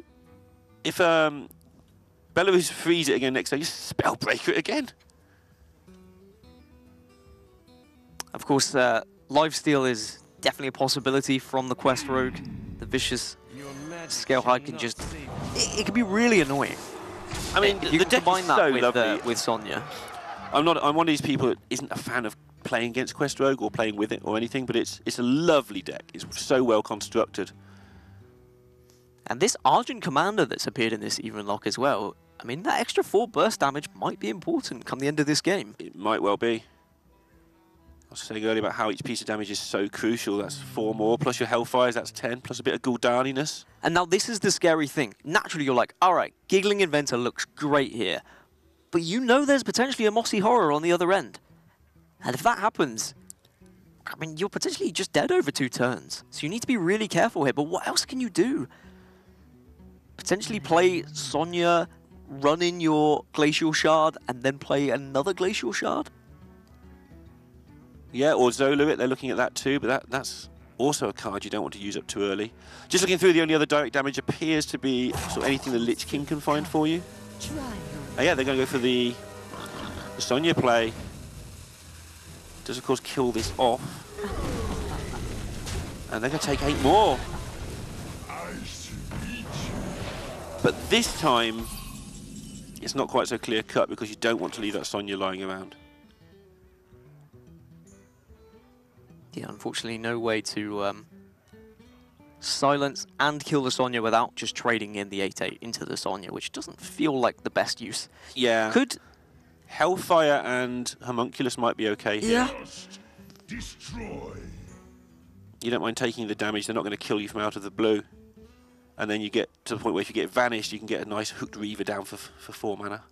if Belarus freeze it again next turn, just Spellbreaker it again. Of course, lifesteal is definitely a possibility from the Quest Rogue. The vicious scale hide can just... It can be really annoying. I mean, if you the can deck combine is that so with, lovely. with Sonya. I'm one of these people that isn't a fan of playing against Quest Rogue or playing with it or anything, but it's a lovely deck. It's so well constructed. And this Argent Commander that's appeared in this even lock as well, I mean, that extra 4 burst damage might be important come the end of this game. It might well be. I was saying earlier about how each piece of damage is so crucial. That's 4 more, plus your Hellfires, that's 10, plus a bit of Gul'daniness. And now this is the scary thing. Naturally, you're like, all right, Giggling Inventor looks great here. But you know there's potentially a Mossy Horror on the other end. And if that happens, I mean, you're potentially just dead over 2 turns. So you need to be really careful here. But what else can you do? Potentially play Sonya, run in your Glacial Shard, and then play another Glacial Shard? Yeah, or Zola it, they're looking at that too, but that's also a card you don't want to use up too early. Just looking through, the only other direct damage appears to be sort of anything the Lich King can find for you. Oh yeah, they're going to go for the Sonya play. Does of course kill this off. And they're going to take 8 more. But this time, it's not quite so clear cut because you don't want to leave that Sonya lying around. Yeah, unfortunately, no way to silence and kill the Sonya without just trading in the 8/8 into the Sonya, which doesn't feel like the best use. Yeah. Could Hellfire and Homunculus might be okay here. Yeah. Destroy. You don't mind taking the damage, they're not going to kill you from out of the blue. And then you get to the point where if you get vanished, you can get a nice Hooked Reaver down for 4 mana.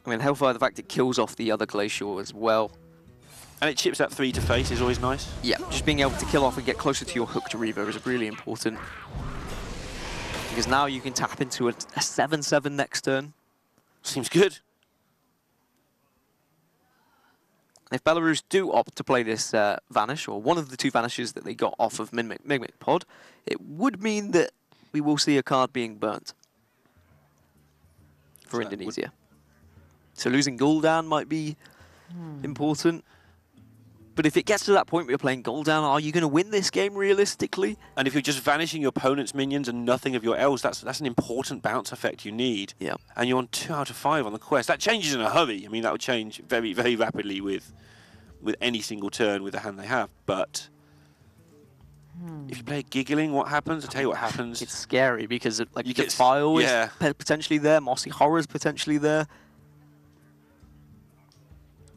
I mean, Hellfire, the fact it kills off the other Glacial as well. And it chips that 3 to face is always nice. Yeah, just being able to kill off and get closer to your Hooked Reaver is really important. Because now you can tap into a 7/7 next turn. Seems good. If Belarus do opt to play this Vanish, or one of the 2 Vanishes that they got off of Mimic Pod, it would mean that we will see a card being burnt for Indonesia. So losing Gul'dan might be important. But if it gets to that point where you're playing Gul'dan, are you going to win this game realistically? And if you're just vanishing your opponent's minions and nothing of your elves, that's an important bounce effect you need. Yeah. And you're on 2 out of 5 on the quest. That changes in a hurry. I mean, that would change very, very rapidly with any single turn with the hand they have. But if you play Giggling, what happens? I'll tell you what happens. It's scary because like You get- Defile yeah. is potentially there, Mossy Horror's potentially there.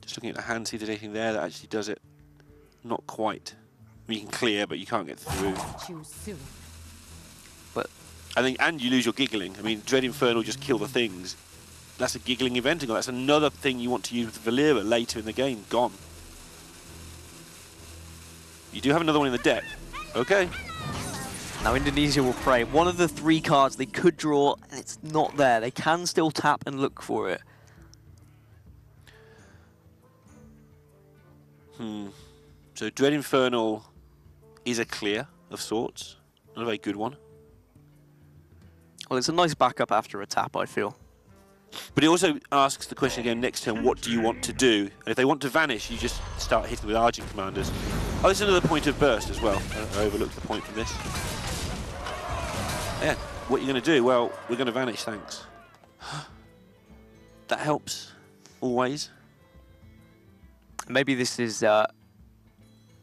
Just looking at the hand, see if there's anything there that actually does it. Not quite. I mean, you can clear, but you can't get through. But And you lose your Giggling. I mean, Dread Infernal just kill the things. That's a Giggling event. That's another thing you want to use with Valera later in the game. Gone. You do have another one in the deck. Okay. now Indonesia will pray. One of the 3 cards they could draw, and it's not there. They can still tap and look for it. So Dread Infernal is a clear of sorts. Not a very good one. Well, it's a nice backup after a tap, I feel. But it also asks the question again next turn, what do you want to do? And if they want to vanish, you just start hitting with Argent Commanders. Oh, there's another point of burst as well. I overlooked the point from this. Yeah, what are you going to do? Well, we're going to vanish, thanks. That helps, always. Maybe this is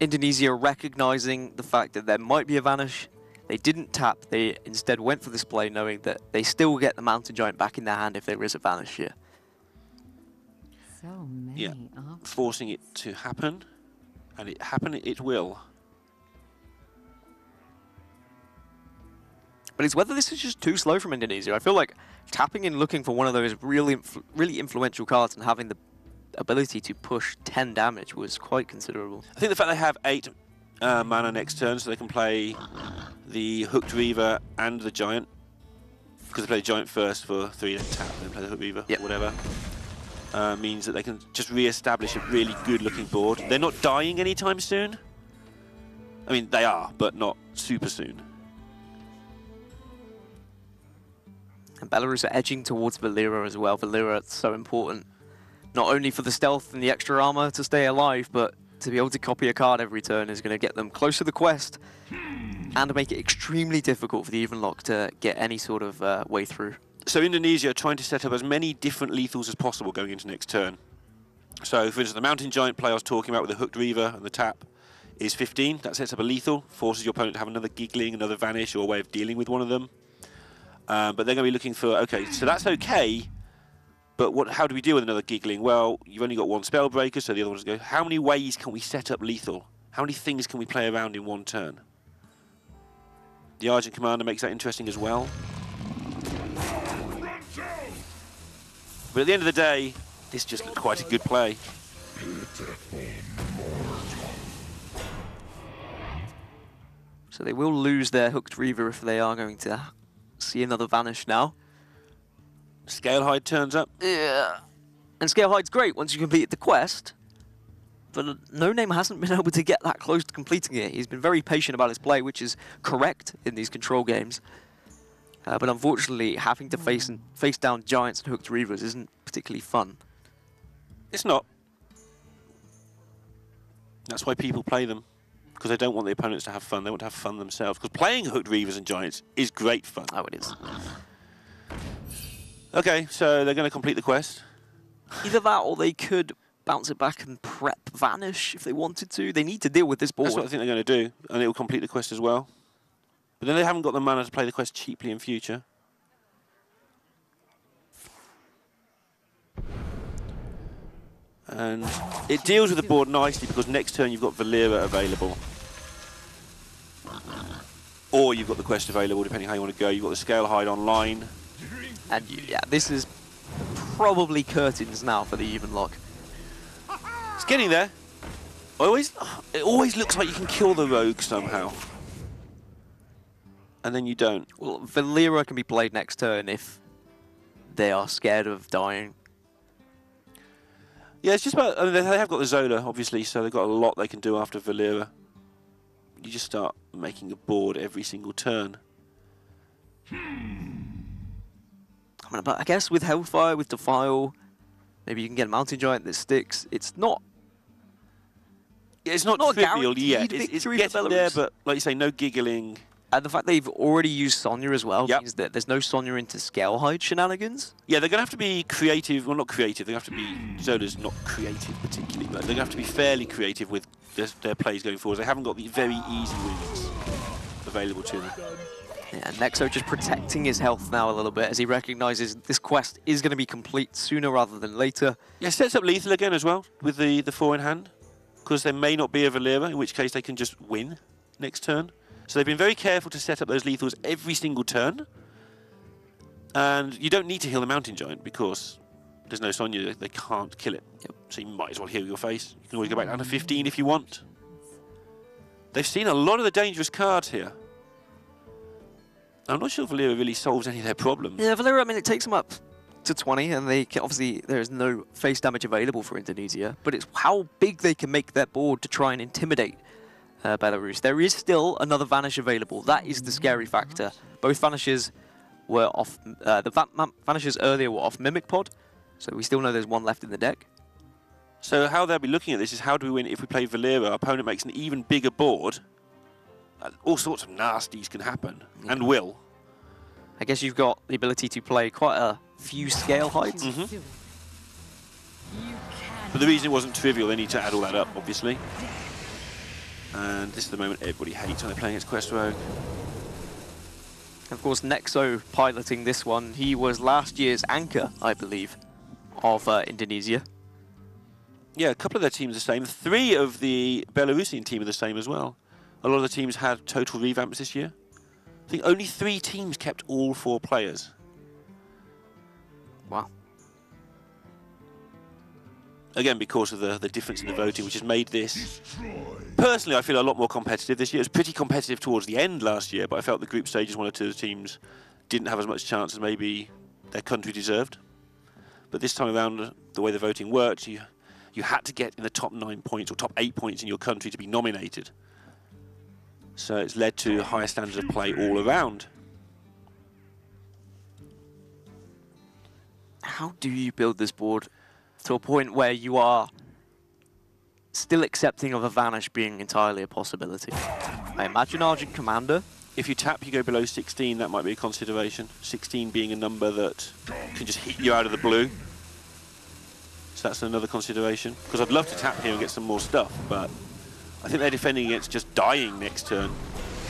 Indonesia recognizing the fact that there might be a Vanish. They didn't tap, they instead went for this play knowing that they still get the Mountain Giant back in their hand if there is a Vanish here. So many Yeah, options. forcing it to happen. And it will. But it's whether this is just too slow from Indonesia. I feel like tapping and looking for one of those really influential cards and having the ability to push 10 damage was quite considerable. I think the fact they have 8 mana next turn, so they can play the Hooked Reaver and the Giant, because they play the Giant first for 3, then tap, then play the Hooked Reaver, Yep. whatever, means that they can just re-establish a really good-looking board. They're not dying anytime soon. I mean, they are, but not super soon. And Belarus are edging towards Valera as well. Valera is so important. not only for the stealth and the extra armor to stay alive, but to be able to copy a card every turn is going to get them close to the quest and make it extremely difficult for the even lock to get any sort of way through. So Indonesia are trying to set up as many different lethals as possible going into next turn. So, for instance, the Mountain Giant play I was talking about with the Hooked Reaver and the tap is 15. That sets up a lethal, forces your opponent to have another Giggling, another Vanish, or a way of dealing with one of them. But they're going to be looking for, okay, so that's okay, but how do we deal with another Giggling? Well, you've only got one Spellbreaker, so the other one's go, how many ways can we set up lethal? How many things can we play around in one turn? The Argent Commander makes that interesting as well. But at the end of the day, this just looks quite a good play. So they will lose their Hooked Reaver if they are going to see another Vanish now. Scalehide turns up. Yeah. And Scalehide's great once you complete the quest, but No Name hasn't been able to get that close to completing it. He's been very patient about his play, which is correct in these control games. But unfortunately, having to face down Giants and Hooked Reavers isn't particularly fun. It's not. That's why people play them, because they don't want the opponents to have fun. They want to have fun themselves. Because playing Hooked Reavers and Giants is great fun. Oh, it is. Okay, so they're going to complete the quest. Either that, or they could bounce it back and prep Vanish if they wanted to. They need to deal with this board. That's what I think they're going to do, and it will complete the quest as well. But then they haven't got the mana to play the quest cheaply in future. And it deals with the board nicely because next turn you've got Valera available. Or you've got the quest available, depending how you want to go. You've got the Scalehide online. And yeah, this is probably curtains now for the even lock. It's getting there. It always looks like you can kill the rogue somehow. And then you don't. Well, Valera can be played next turn if they are scared of dying. Yeah, it's just about... I mean, they have got the Zola, obviously, so they've got a lot they can do after Valera. You just start making a board every single turn. I mean, but I guess with Hellfire, with Defile, maybe you can get a Mountain Giant that sticks. It's not... Yeah, it's not trivial yet. It's getting there, but like you say, no giggling. And the fact they've already used Sonya as well means that there's no Sonya into Scalehide shenanigans. Yeah, they're going to have to be creative. Well, not creative. They're going to have to be... Zola's not creative particularly, but they're going to have to be fairly creative with their plays going forward. They haven't got the very easy wins available to them. Yeah, Nexo just protecting his health now a little bit as he recognises this quest is going to be complete sooner rather than later. Yeah, sets up lethal again as well with the 4 in hand, because there may not be a Valera, in which case they can just win next turn. So they've been very careful to set up those lethals every single turn. And you don't need to heal the Mountain Giant because there's no Sonya, they can't kill it. Yep. So you might as well heal your face. You can always go back down to 15 if you want. They've seen a lot of the dangerous cards here. I'm not sure Valera really solves any of their problems. Yeah, Valera, I mean, it takes them up to 20, and they can, obviously there is no face damage available for Indonesia, but it's how big they can make their board to try and intimidate Belarus. There is still another Vanish available. That is the scary factor. Both Vanishes were off... the Vanishes earlier were off Mimic Pod, so we still know there's one left in the deck. So how they'll be looking at this is how do we win if we play Valera, our opponent makes an even bigger board. All sorts of nasties can happen, and will. I guess you've got the ability to play quite a few Scalehides. Mm-hmm. But the reason it wasn't trivial, they need to add all that up, obviously. And this is the moment everybody hates when they're playing against Quest Rogue. Of course, Nexo piloting this one. He was last year's anchor, I believe, of Indonesia. Yeah, a couple of their teams are the same. 3 of the Belarusian team are the same as well. A lot of the teams had total revamps this year. I think only 3 teams kept all 4 players. Wow. Again, because of the difference in the voting, which has made this... Personally, I feel a lot more competitive this year. It was pretty competitive towards the end last year, but I felt the group stages, 1 or 2 teams didn't have as much chance as maybe their country deserved. But this time around, the way the voting worked, you had to get in the top 9 points or top 8 points in your country to be nominated. So it's led to higher standards of play all around. How do you build this board to a point where you are still accepting of a vanish being entirely a possibility. I imagine Argent Commander. If you tap, you go below 16, that might be a consideration. 16 being a number that can just hit you out of the blue. So that's another consideration. Because I'd love to tap here and get some more stuff, but I think they're defending against just dying next turn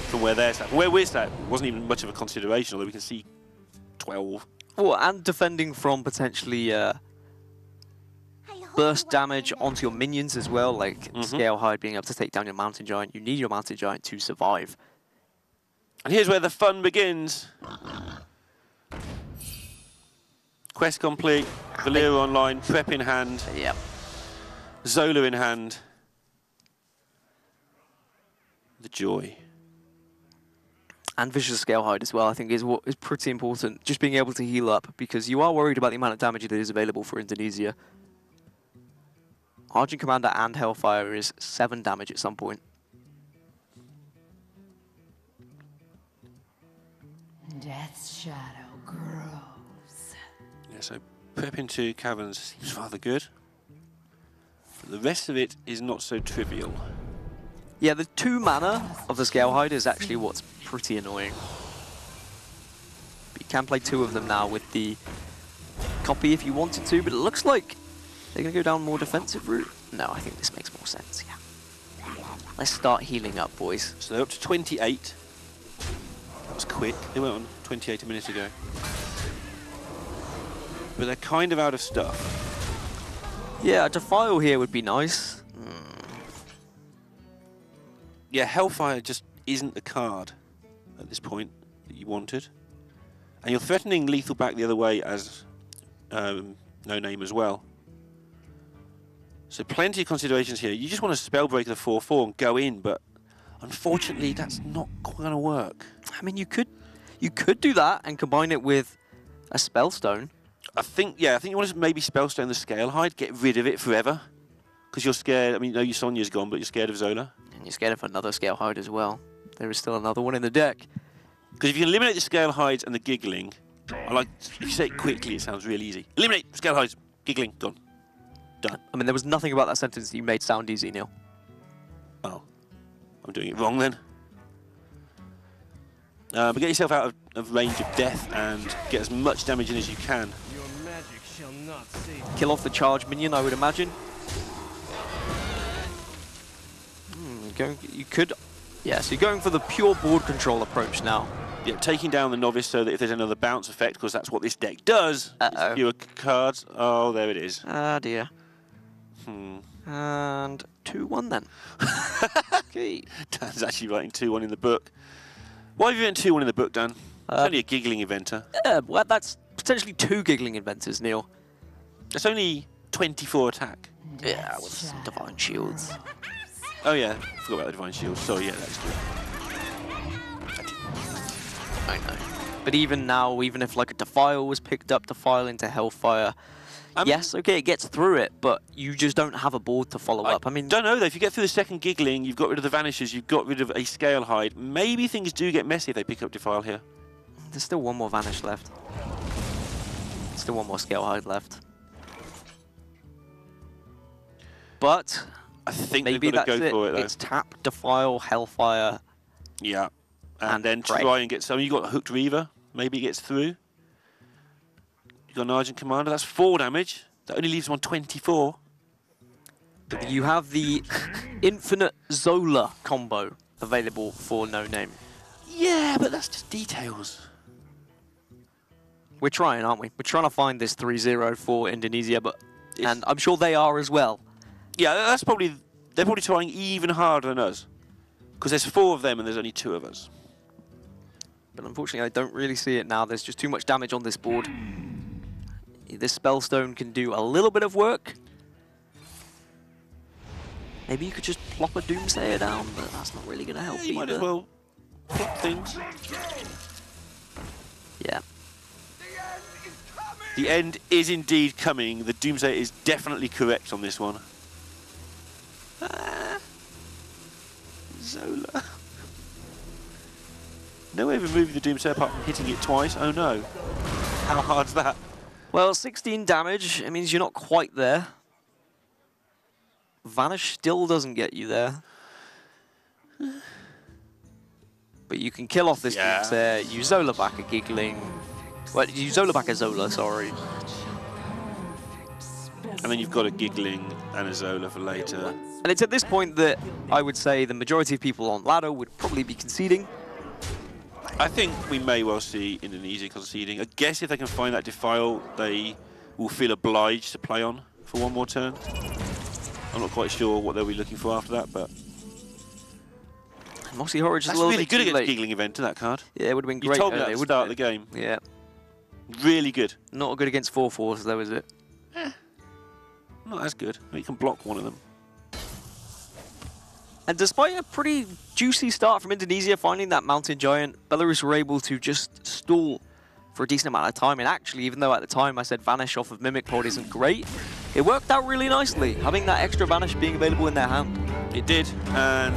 from where they're sat. From where we're sat, wasn't even much of a consideration, although we can see 12. Oh, and defending from potentially burst damage onto your minions as well, like Scale Hide being able to take down your Mountain Giant. You need your Mountain Giant to survive. And here's where the fun begins. Quest complete, Valyria online, prep in hand, Yep. Zola in hand. The joy. And Vicious Scale Hide as well, I think is what is pretty important. Just being able to heal up, because you are worried about the amount of damage that is available for Indonesia. Argent Commander and Hellfire is 7 damage at some point. Death's shadow grows. Yeah, so prep into caverns seems rather good. But the rest of it is not so trivial. Yeah, the 2 mana of the Scale Hide is actually what's pretty annoying. But you can play 2 of them now with the copy if you wanted to, but it looks like they're going to go down more defensive route. No, I think this makes more sense, yeah. Let's start healing up, boys. So they're up to 28. That was quick. They went on 28 a minute ago. But they're kind of out of stuff. Yeah, a Defile here would be nice. Yeah, Hellfire just isn't the card at this point that you wanted. And you're threatening lethal back the other way as No Name as well. So plenty of considerations here. You just want to Spellbreak the 4/4 and go in, but unfortunately that's not going to work. I mean, you could do that and combine it with a Spellstone. I think you want to maybe Spellstone the Scale Hide, get rid of it forever. Because you're scared, I mean, no, your Sonya's gone, but you're scared of Zola. And you're scared of another Scale Hide as well. There is still another one in the deck. Because if you can eliminate the Scale Hides and the Giggling, if you say it quickly, it sounds really easy. Eliminate Scale Hides, Giggling, gone. Done. I mean, there was nothing about that sentence that you made sound easy, Neil. Oh. I'm doing it wrong then. But get yourself out of range of death and get as much damage in as you can. Your magic shall not save. Kill off the charge minion, I would imagine. You could... Yeah, so you're going for the pure board control approach now. Yeah, taking down the Novice so that if there's another bounce effect, because that's what this deck does, it's fewer cards. Oh, there it is. Ah, dear. And 2-1 then. Okay. Dan's actually writing 2-1 in the book. Why have you written 2-1 in the book, Dan? It's only a giggling inventor. Well, that's potentially 2 giggling inventors, Neil. It's only 24 attack. Yeah, with some Divine Shields. Oh yeah, forgot about the Divine Shield. Sorry, yeah, that's true. I know. But even now, even if like a Defile was picked up, Defile into Hellfire, yes, okay, it gets through it, but you just don't have a board to follow up. I mean, don't know though. If you get through the second giggling, you've got rid of the Vanishers, you've got rid of a Scale Hide. Maybe things do get messy if they pick up Defile here. There's still one more Vanish left. Still one more Scale Hide left. But I think maybe they've got to that's go for it though. It's tap, Defile, Hellfire. Yeah. And then pray. try and get some. You've got Hooked Reaver. Maybe it gets through. You've got an Argent Commander. That's 4 damage. That only leaves him on 24. But you have the Infinite Zola combo available for No Name. Yeah, but that's just details. We're trying, aren't we? We're trying to find this 3-0 for Indonesia, and I'm sure they are as well. Yeah, they're probably trying even harder than us. Because there's 4 of them and there's only 2 of us. But unfortunately, I don't really see it now. There's just too much damage on this board. This Spellstone can do a little bit of work. Maybe you could just plop a Doomsayer down, but that's not really going to help You might as well plop things. Yeah. The end is indeed coming. The Doomsayer is definitely correct on this one. Zola. No way of removing the Doomsayer apart from hitting it twice. Oh no. How hard's that? Well, 16 damage. It means you're not quite there. Vanish still doesn't get you there. But you can kill off this Doomsayer. You Zola back a Giggling. Well, you Zola back a Zola, sorry. And then you've got a Giggling and a Zola for later. And it's at this point that I would say the majority of people on ladder would probably be conceding. I think we may well see Indonesia conceding. I guess if they can find that Defile, they will feel obliged to play on for one more turn. I'm not quite sure what they'll be looking for after that, but... Moxie Horror just That's a little really bit good too against late. Giggling event to that card. Yeah, it would have been great. You told me that at the start of the game. Yeah. Really good. Not good against 4/4s though, is it? Not as good. You can block one of them. And despite a pretty juicy start from Indonesia finding that Mountain Giant, Belarus were able to just stall for a decent amount of time. And actually, even though at the time I said Vanish off of Mimic Pod isn't great, it worked out really nicely, having that extra Vanish being available in their hand. It did. And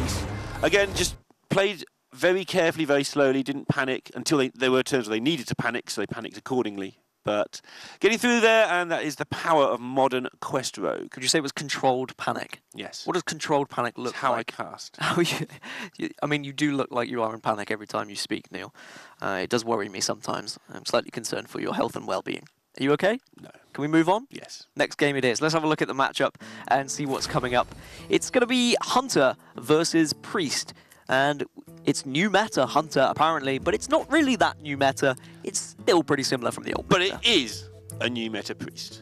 again, just played very carefully, very slowly, didn't panic until there were turns where they needed to panic, so they panicked accordingly. But getting through there, and that is the power of modern Quest Rogue. Could you say it was controlled panic? Yes. What does controlled panic look That's how like? I cast. I mean, you do look like you are in panic every time you speak, Neil. It does worry me sometimes. I'm slightly concerned for your health and well-being. Are you okay? No. Can we move on? Yes. Next game it is. Let's have a look at the matchup and see what's coming up. It's going to be Hunter versus Priest. And it's new meta Hunter, apparently, but it's not really that new meta. It's still pretty similar from the old But meta. it is a new meta Priest.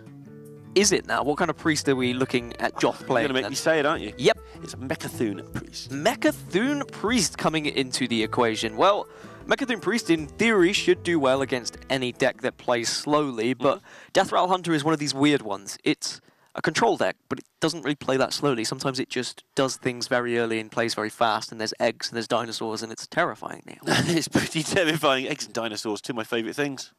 Is it now? What kind of Priest are we looking at Joth You're playing going to make then? me say it, aren't you? Yep. It's a Mechathune Priest. Mechathune Priest coming into the equation. Well, Mechathune Priest, in theory, should do well against any deck that plays slowly, but Death Rattle Hunter is one of these weird ones. It's a control deck, but it doesn't really play that slowly. Sometimes it just does things very early and plays very fast, and there's eggs and there's dinosaurs, and it's terrifying, Neil. It's pretty terrifying. Eggs and dinosaurs, two of my favourite things.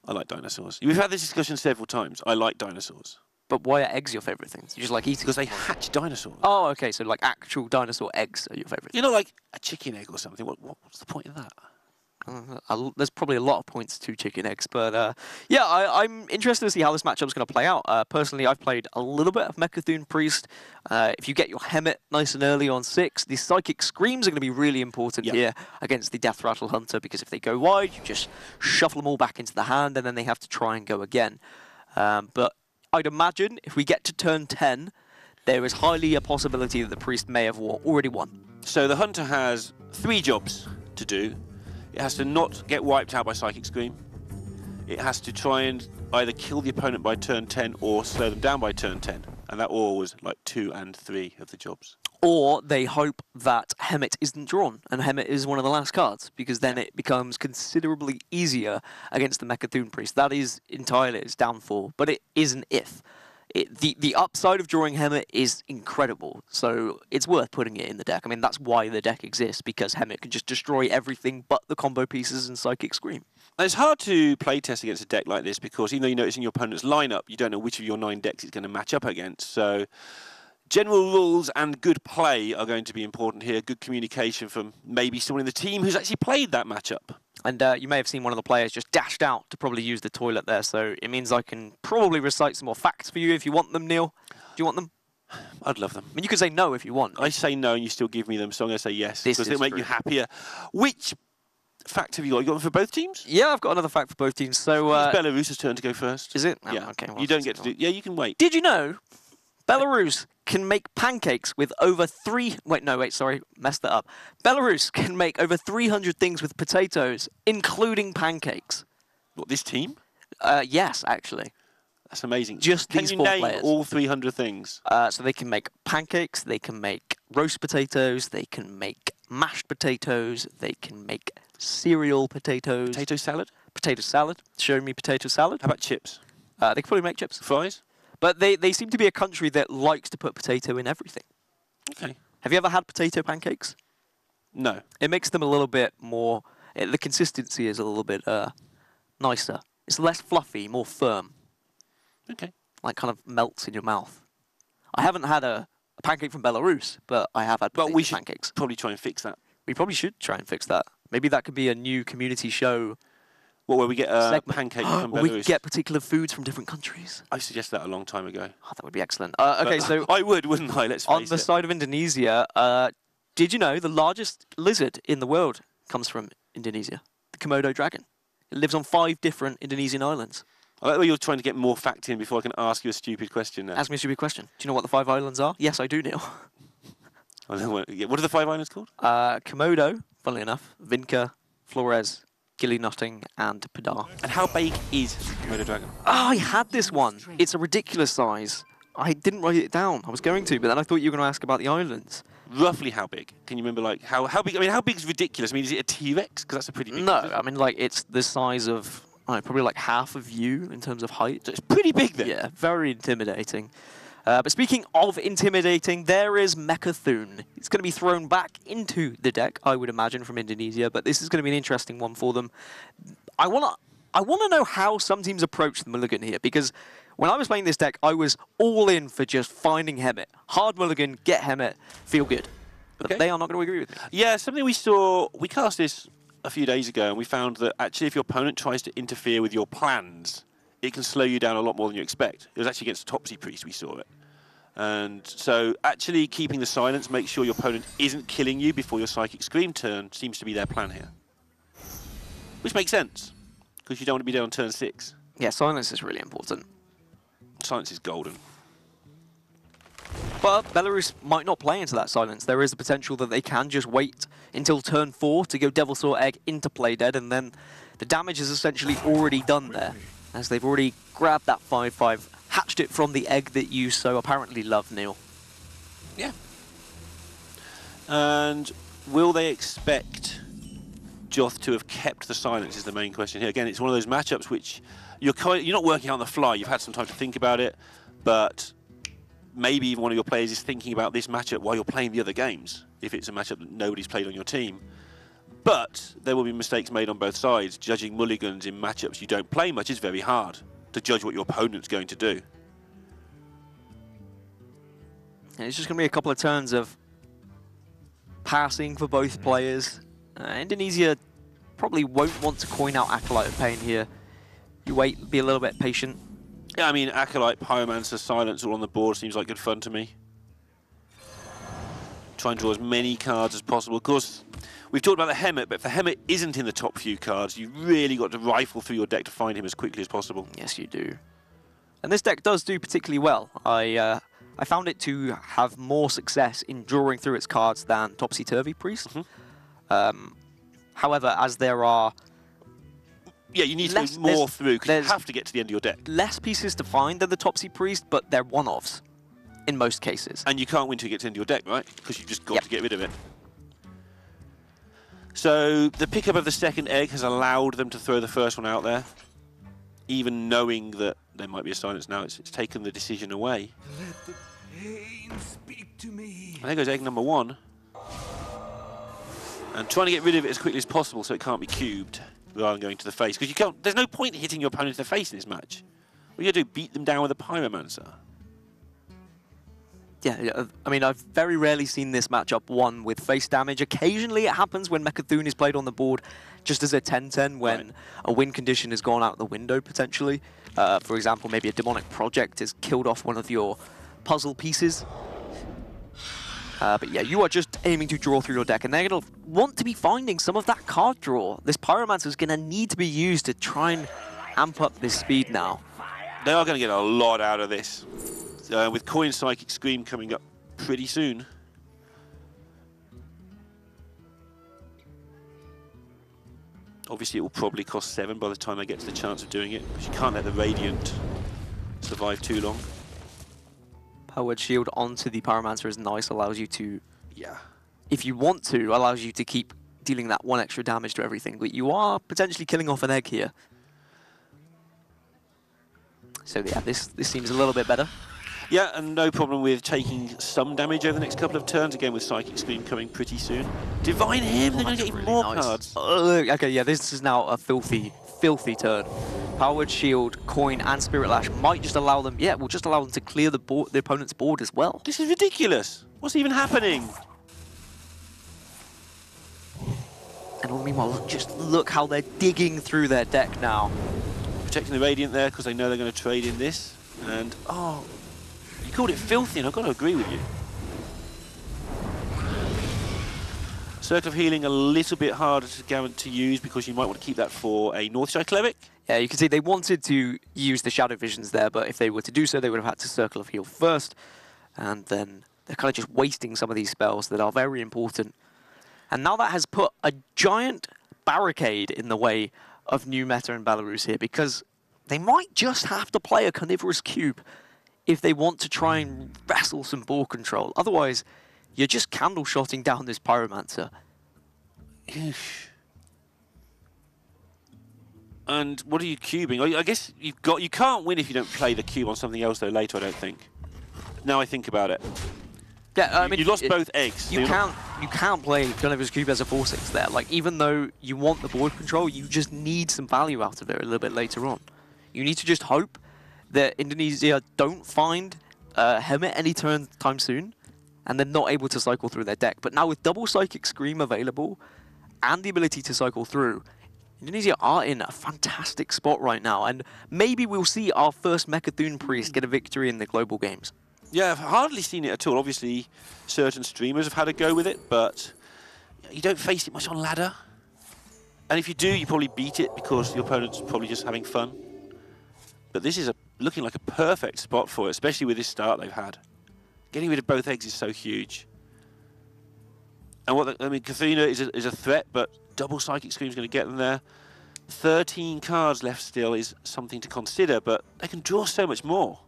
I like dinosaurs. We've had this discussion several times. I like dinosaurs. But why are eggs your favourite things? You just like eating? Because they hatch dinosaurs. Oh, okay, so like actual dinosaur eggs are your favourite. You know, like a chicken egg or something. What's the point of that? There's probably a lot of points to chicken eggs, but yeah, I'm interested to see how this matchup's going to play out. Personally, I've played a little bit of Mechathune Priest. If you get your Hemet nice and early on 6, the Psychic Screams are going to be really important here against the Death Rattle Hunter, because if they go wide, you just shuffle them all back into the hand, and then they have to try and go again. But I'd imagine if we get to turn 10, there is highly a possibility that the Priest may have already won. So the Hunter has 3 jobs to do. It has to not get wiped out by Psychic Scream. It has to try and either kill the opponent by turn 10 or slow them down by turn 10. And that all was like 2 and 3 of the jobs. Or they hope that Hemet isn't drawn, and Hemet is one of the last cards, because then it becomes considerably easier against the Mechathune Priest. That is entirely its downfall, but it is an if. The upside of drawing Hemet is incredible, so it's worth putting it in the deck. I mean, that's why the deck exists, because Hemet can just destroy everything but the combo pieces and Psychic Scream. And it's hard to playtest against a deck like this, because even though you know it's in your opponent's lineup, you don't know which of your 9 decks it's going to match up against. So general rules and good play are going to be important here. Good communication from maybe someone in the team who's actually played that matchup. And you may have seen one of the players just dashed out to probably use the toilet there, so it means I can probably recite some more facts for you if you want them, Neil. Do you want them? I'd love them. I mean, you could say no if you want. I say no and you still give me them, so I'm going to say yes, This because is it'll make true. you happier. Which fact have you got? You got them for both teams? Yeah, I've got another fact for both teams. So, It's Belarus' turn to go first. is it? Oh, Yeah. okay. Well, You don't get to do... Yeah, you can wait. Did you know Belarus can make pancakes with over messed that up. Belarus can make over 300 things with potatoes, including pancakes. What, this team? Yes, actually. That's amazing. Just Can these you 4 name players. all 300 things? So they can make pancakes, they can make roast potatoes, they can make mashed potatoes, they can make cereal potatoes. Potato salad? Potato salad. Show me potato salad. How about chips? They can probably make chips. Fries? But they seem to be a country that likes to put potato in everything. Okay. Have you ever had potato pancakes? No. It makes them a little bit more... the consistency is a little bit nicer. It's less fluffy, more firm. Okay. Like kind of melts in your mouth. I haven't had a pancake from Belarus, but I have had But potato we should pancakes. probably try and fix that. We probably should try and fix that. Maybe that could be a new community show What, where we get segment. pancakes from We Belarus? get particular foods from different countries. I suggested that a long time ago. Oh, that would be excellent. Okay, But so I would, wouldn't I? Let's on face the it. side of Indonesia, did you know the largest lizard in the world comes from Indonesia? The Komodo dragon. It lives on 5 different Indonesian islands. I like the way you're trying to get more fact in before I can ask you a stupid question now. Ask me a stupid question. Do you know what the 5 islands are? Yes, I do, Neil. I don't know what are the 5 islands called? Komodo, funnily enough, Vinca, Flores, Gili Nutting, and Padar. And how big is Komodo dragon? Oh, I had this one. It's a ridiculous size. I didn't write it down. I was going to, but then I thought you were going to ask about the islands. Roughly how big? Can you remember, like, how big? I mean, how big is ridiculous? I mean, is it a T-Rex? Because that's a pretty big No, lizard. I mean, like, it's the size of, I don't know, probably like half of you in terms of height. So it's pretty big then. Yeah, very intimidating. But speaking of intimidating, there is Mecha'thun. It's going to be thrown back into the deck, I would imagine, from Indonesia, but this is going to be an interesting one for them. I want to know how some teams approach the mulligan here, because when I was playing this deck, I was all in for just finding Hemet. Hard mulligan, get Hemet, feel good. But Okay. they are not going to agree with me. Yeah, something we saw, we cast this a few days ago, and we found that actually if your opponent tries to interfere with your plans, it can slow you down a lot more than you expect. It was actually against Topsy Priest we saw it. And so actually keeping the silence, make sure your opponent isn't killing you before your Psychic Scream turn seems to be their plan here. Which makes sense, because you don't want to be down on turn 6. Yeah, silence is really important. Silence is golden. But Belarus might not play into that silence. There is the potential that they can just wait until turn 4 to go Devilsaur Egg into play dead, and then the damage is essentially already done there, as they've already grabbed that 5/5, hatched it from the egg that you so apparently love, Neil. Yeah. And will they expect Joth to have kept the silence is the main question here. Again, it's one of those matchups which you're not working on the fly. You've had some time to think about it, but maybe even one of your players is thinking about this matchup while you're playing the other games, if it's a matchup that nobody's played on your team. But there will be mistakes made on both sides. Judging mulligans in matchups you don't play much is very hard to judge what your opponent's going to do. And it's just going to be a couple of turns of passing for both players. Indonesia probably won't want to coin out Acolyte of Pain here. You wait, be a little bit patient. Yeah, I mean, Acolyte, Pyromancer, Silence all on the board seems like good fun to me. Try and draw as many cards as possible. Of course, we've talked about the Hemet, but if the Hemet isn't in the top few cards, you've really got to rifle through your deck to find him as quickly as possible. Yes, you do. And this deck does do particularly well. I found it to have more success in drawing through its cards than Topsy Turvy Priest. However, as there are Yeah, you need to go more through, because you have to get to the end of your deck. less pieces to find than the Topsy Priest, but they're one-offs in most cases. And you can't win until you get to the end of your deck, right? Because you've just got to get rid of it. So the pickup of the second egg has allowed them to throw the first one out there. Even knowing that there might be a silence now, it's taken the decision away. Let the pain speak to me. And there goes egg number 1. And trying to get rid of it as quickly as possible so it can't be cubed, rather than going to the face. Because you can't. There's no point in hitting your opponent in the face in this match. What you got to do, beat them down with a Pyromancer. Yeah, I mean, I've very rarely seen this matchup won with face damage. Occasionally it happens when Mecha'thun is played on the board just as a 10-10 when a win condition has gone out the window, potentially. For example, maybe a Demonic Project has killed off one of your puzzle pieces. But yeah, you are just aiming to draw through your deck, and they're going to want to be finding some of that card draw. This Pyromancer is going to need to be used to try and amp up this speed now. They are going to get a lot out of this. With Coin Psychic Scream coming up pretty soon. Obviously, it will probably cost 7 by the time they get to the chance of doing it, because you can't let the Radiant survive too long. Powered Shield onto the Pyromancer is nice, allows you to, Yeah. if you want to, allows you to keep dealing that 1 extra damage to everything, but you are potentially killing off an egg here. So yeah, this seems a little bit better. Yeah, and no problem with taking some damage over the next couple of turns, again with Psychic Scream coming pretty soon. Divine Hymn, they're going to get even more cards. Okay, yeah, this is now a filthy turn. Powered Shield, Coin, and Spirit Lash might just allow them, will just allow them to clear the opponent's board as well. This is ridiculous. What's even happening? And meanwhile, just look how they're digging through their deck now. Protecting the Radiant there because they know they're going to trade in this. And, oh, you called it filthy, and I've got to agree with you. Circle of Healing a little bit harder to use because you might want to keep that for a Northshire Cleric. Yeah, you can see they wanted to use the Shadow Visions there, but if they were to do so, they would have had to Circle of Heal first. And then they're kind of just wasting some of these spells that are very important. And now that has put a giant barricade in the way of new meta in Belarus here, because they might just have to play a Carnivorous Cube if they want to try and wrestle some ball control. Otherwise, you're just candle-shotting down this Pyromancer. And what are you cubing? I guess you can't win if you don't play the cube on something else though later, I don't think. Now I think about it. Yeah, I mean, you lost both eggs. You can't play Carnivorous Cube as a 4/6 there. Like, even though you want the board control, you just need some value out of it a little bit later on. You need to just hope that Indonesia don't find Helmet any time soon, and they're not able to cycle through their deck. But now with double Psychic Scream available, and the ability to cycle through, Indonesia are in a fantastic spot right now, and maybe we'll see our first Mechathune Priest get a victory in the global games. Yeah, I've hardly seen it at all. Obviously, certain streamers have had a go with it, but you don't face it much on ladder. And if you do, you probably beat it because your opponent's probably just having fun. But this is looking like a perfect spot for it, especially with this start they've had. Getting rid of both eggs is so huge. And Cthulhu is a threat, but double Psychic Scream is going to get them there. 13 cards left still is something to consider, but they can draw so much more.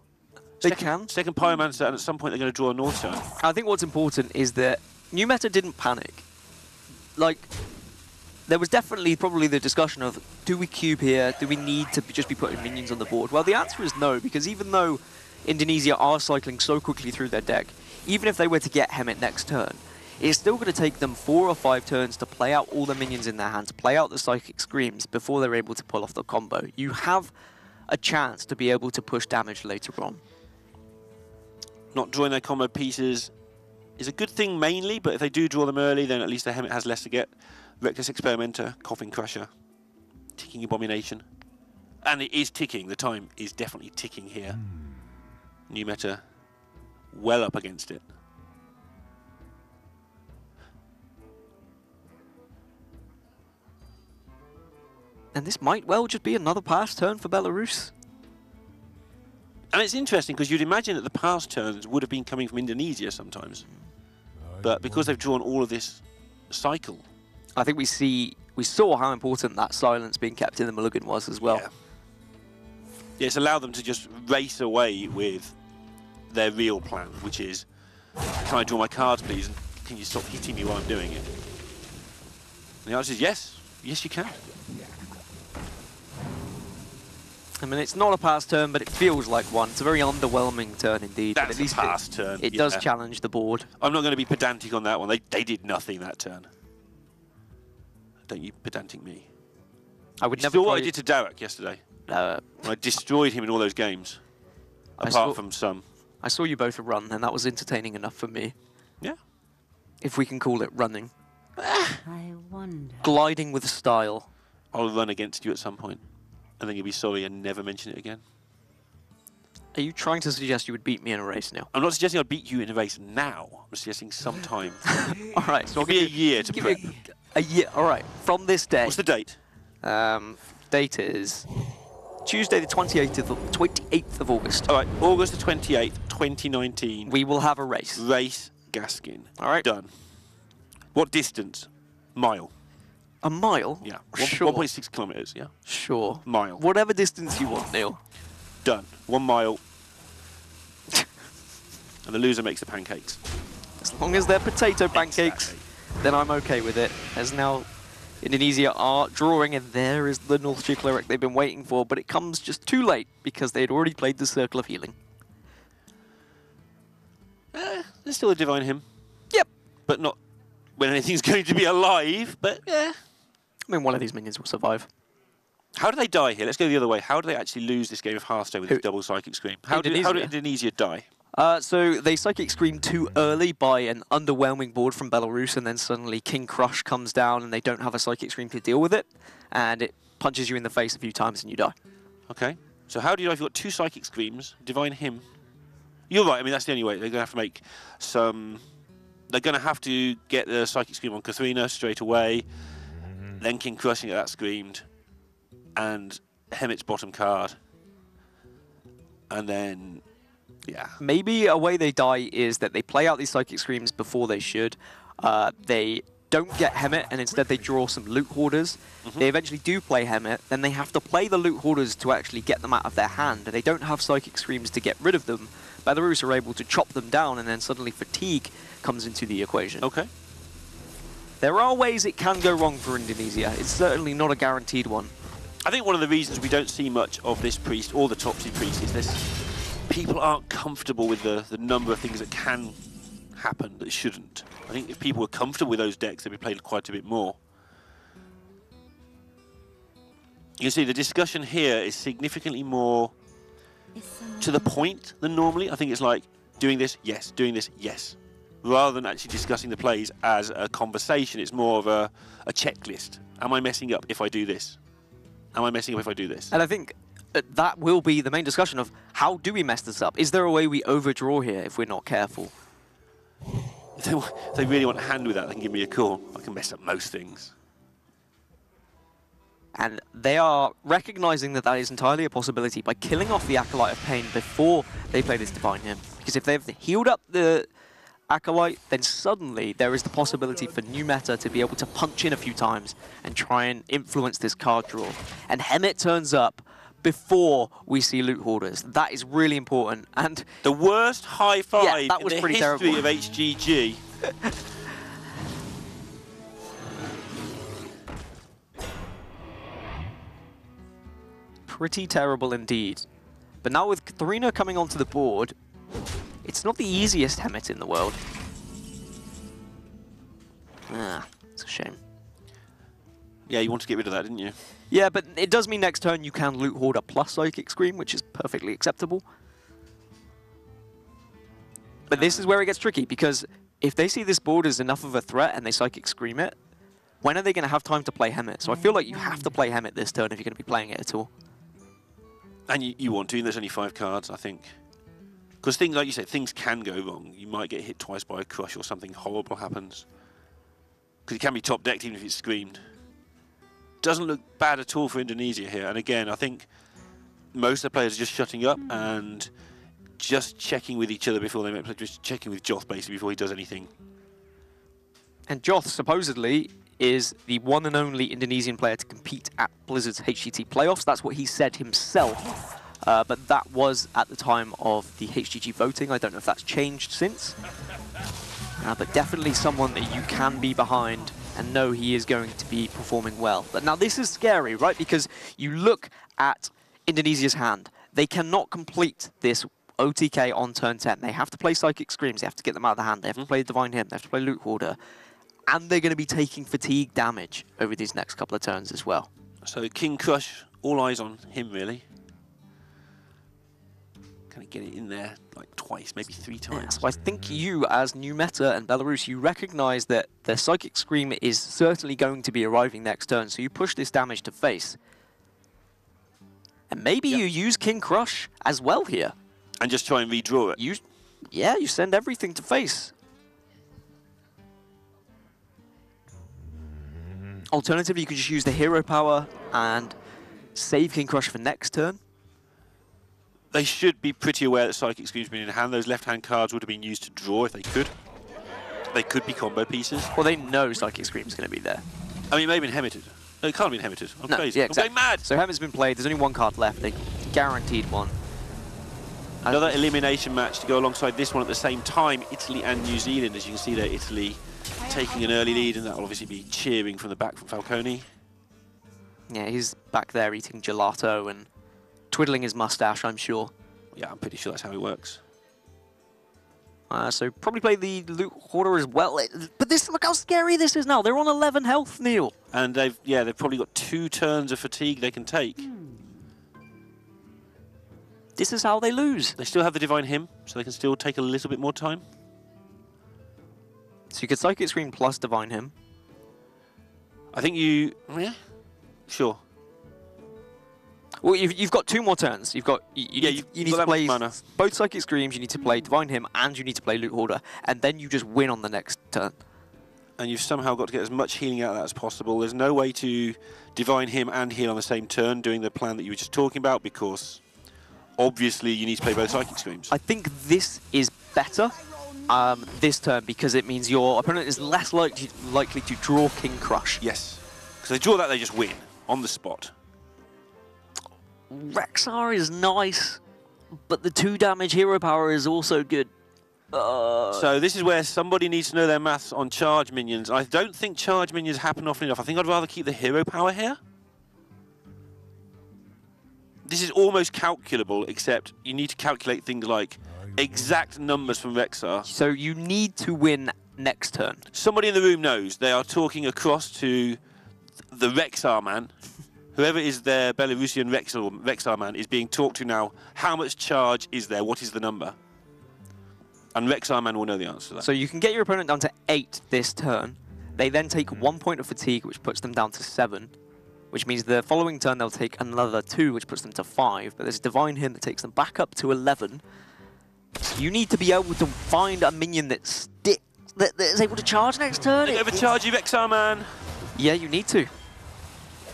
They can. Second Pyromancer, and at some point they're going to draw a Northshire. I think what's important is that new meta didn't panic. Like, there was definitely probably the discussion of, do we cube here? Do we need to just be putting minions on the board? Well, the answer is no, because even though Indonesia are cycling so quickly through their deck, even if they were to get Hemet next turn, it's still going to take them 4 or 5 turns to play out all the minions in their hands, play out the Psychic Screams before they're able to pull off the combo. You have a chance to be able to push damage later on. Not drawing their combo pieces is a good thing mainly, but if they do draw them early, then at least the Hemet has less to get. Reckless Experimenter, Coffin Crusher, Ticking Abomination. And it is ticking. The time is definitely ticking here. New meta well up against it. And this might well just be another pass turn for Belarus. And it's interesting because you'd imagine that the pass turns would have been coming from Indonesia sometimes. But because they've drawn all of this cycle. I think we saw how important that silence being kept in the Mulligan was as well. Yeah, it's allowed them to just race away with their real plan, which is, can I draw my cards please, and can you stop hitting me while I'm doing it? And the answer is yes. Yes, you can. I mean, it's not a pass turn, but it feels like one. It's a very underwhelming turn indeed. That's but at least a pass turn. It does challenge the board. I'm not going to be pedantic on that one. They did nothing that turn. Don't you pedantic me. I would You never. saw what I did to Derek yesterday. I destroyed him in all those games, apart from some. I saw you both run, and that was entertaining enough for me. Yeah. If we can call it running. I wonder. Gliding with style. I'll run against you at some point, and then you'll be sorry and never mention it again. Are you trying to suggest you would beat me in a race now? I'm not suggesting I'd beat you in a race now. I'm suggesting sometime. All right, so I'll give you a year to prep. A year. All right. From this day. What's the date? Date is Tuesday, the 28th of August. All right, August the 28th, 2019. We will have a race. Race Gaskin. All right. Done. What distance? Mile. A mile? Yeah. Sure. 1.6 kilometers. Yeah. Sure. Mile. Whatever distance you want, Neil. Done. 1 mile. And the loser makes the pancakes. As long as they're potato pancakes, then I'm okay with it. As now Indonesia are drawing, and there is the Northshire Cleric they've been waiting for, but it comes just too late because they had already played the Circle of Healing. There's still a Divine Hymn. Yep. But not when anything's going to be alive, but yeah. I mean, one of these minions will survive. How do they die here? Let's go the other way. How do they actually lose this game of Hearthstone with this double Psychic Scream? How did Indonesia die? So they Psychic Scream too early by an underwhelming board from Belarus, and then suddenly King Crush comes down and they don't have a Psychic Scream to deal with it, and it punches you in the face a few times and you die. Okay. So how do you know if you've got 2 Psychic Screams, Divine Hymn? You're right, I mean, that's the only way. They're going to have to make some... They're going to have to get the Psychic Scream on Katharina straight away, then King Crushing get that screamed, and Hemet's bottom card. And then, yeah. Maybe a way they die is that they play out these Psychic Screams before they should. They don't get Hemet, and instead they draw some Loot Hoarders. They eventually do play Hemet, then they have to play the Loot Hoarders to actually get them out of their hand. They don't have Psychic Screams to get rid of them. Belarus are able to chop them down, and then suddenly Fatigue comes into the equation. Okay. There are ways it can go wrong for Indonesia. It's certainly not a guaranteed one. I think one of the reasons we don't see much of this priest or the Topsy priest is this: people aren't comfortable with the number of things that can happen that shouldn't. I think if people were comfortable with those decks, they'd be played quite a bit more. You can see the discussion here is significantly more to the point than normally. I think it's like, doing this, yes, doing this, yes. Rather than actually discussing the plays as a conversation, it's more of a checklist. Am I messing up if I do this? Am I messing up if I do this? And I think that will be the main discussion of how do we mess this up? Is there a way we overdraw here if we're not careful? If they really want a hand with that, they can give me a call. I can mess up most things. And they are recognizing that that is entirely a possibility by killing off the Acolyte of Pain before they play this Divine Hymn. Because if they've healed up the Acolyte, then suddenly there is the possibility for new meta to be able to punch in a few times and try and influence this card draw. And Hemet turns up before we see Loot Hoarders. That is really important. And the worst high five that was in the pretty history terrible. of HGG. Pretty terrible indeed. But now with Katharina coming onto the board, it's not the easiest Hemet in the world. Ah, it's a shame. Yeah, you want to get rid of that, didn't you? Yeah, but it does mean next turn you can Loot Hoarder plus Psychic Scream, which is perfectly acceptable. But this is where it gets tricky, because if they see this board as enough of a threat and they Psychic Scream it, when are they going to have time to play Hemet? So I feel like you have to play Hemet this turn if you're going to be playing it at all. And you want to, and there's only 5 cards, I think. Because things, like you said, things can go wrong. You might get hit twice by a crush or something horrible happens. Because it can be top decked even if it's screamed. Doesn't look bad at all for Indonesia here. And again, I think most of the players are just shutting up and just checking with each other before they make play. Just checking with Joth basically before he does anything. And Joth supposedly is the one and only Indonesian player to compete at Blizzard's HGT playoffs. That's what he said himself. But that was at the time of the HGG voting. I don't know if that's changed since. But definitely someone that you can be behind and know he is going to be performing well. But now this is scary, right? Because you look at Indonesia's hand. They cannot complete this OTK on turn 10. They have to play Psychic Screams. They have to get them out of the hand. They have to play Divine Hymn. They have to play Loot Hoarder. And they're going to be taking fatigue damage over these next couple of turns as well. So King Crush, all eyes on him really. Can he get it in there like twice, maybe 3 times? Yeah, so I think you, as new meta and Belarus, you recognize that the Psychic Scream is certainly going to be arriving next turn, so you push this damage to face. And maybe you use King Crush as well here. And just try and redraw it. Yeah, you send everything to face. Alternatively, you could just use the hero power and save King Crush for next turn. They should be pretty aware that Psychic Scream's been in hand. Those left-hand cards would have been used to draw if they could. They could be combo pieces. Well, they know Psychic Scream's going to be there. I mean, it may have been Hemeted. No, it can't have been Hemeted. I'm crazy. Yeah, I'm going mad! So Hemet's been played. There's only 1 card left. They guaranteed one. Another elimination match to go alongside this one at the same time. Italy and New Zealand. As you can see there, Italy taking an early lead, and that will obviously be cheering from the back from Falcone. Yeah, he's back there eating gelato and twiddling his mustache, I'm sure. Yeah, I'm pretty sure that's how it works. So probably play the Loot Hoarder as well. But look how scary this is now. They're on 11 health, Neil. And they've probably got 2 turns of fatigue they can take. This is how they lose. They still have the Divine Hymn, so they can still take a little bit more time. So you could Psychic Scream plus Divine Hymn. I think you... Yeah? Sure. Well, you've got 2 more turns. You need to play both Psychic Screams, you need to play Divine Hymn, and you need to play Loot Hoarder, and then you just win on the next turn. And you've somehow got to get as much healing out of that as possible. There's no way to Divine Hymn and heal on the same turn, doing the plan that you were just talking about, because obviously you need to play both Psychic Screams. I think this is better this turn, because it means your opponent is less likely to draw King Crush. Yes. Because they draw that, they just win on the spot. Rexar is nice, but the 2 damage hero power is also good. So this is where somebody needs to know their maths on charge minions. I don't think charge minions happen often enough. I think I'd rather keep the hero power here. This is almost calculable, except you need to calculate things like exact numbers from Rexar. So you need to win next turn. Somebody in the room knows. They are talking across to the Rexar man. Whoever is their Belarusian Rexar man is being talked to now. How much charge is there? What is the number? And Rexar man will know the answer to that. So you can get your opponent down to 8 this turn. They then take 1 point of fatigue, which puts them down to 7. Which means the following turn they'll take another 2, which puts them to 5. But there's a Divine Hymn that takes them back up to 11. You need to be able to find a minion that is able to charge next turn. Overcharge you, Rexar man. Yeah, you need to.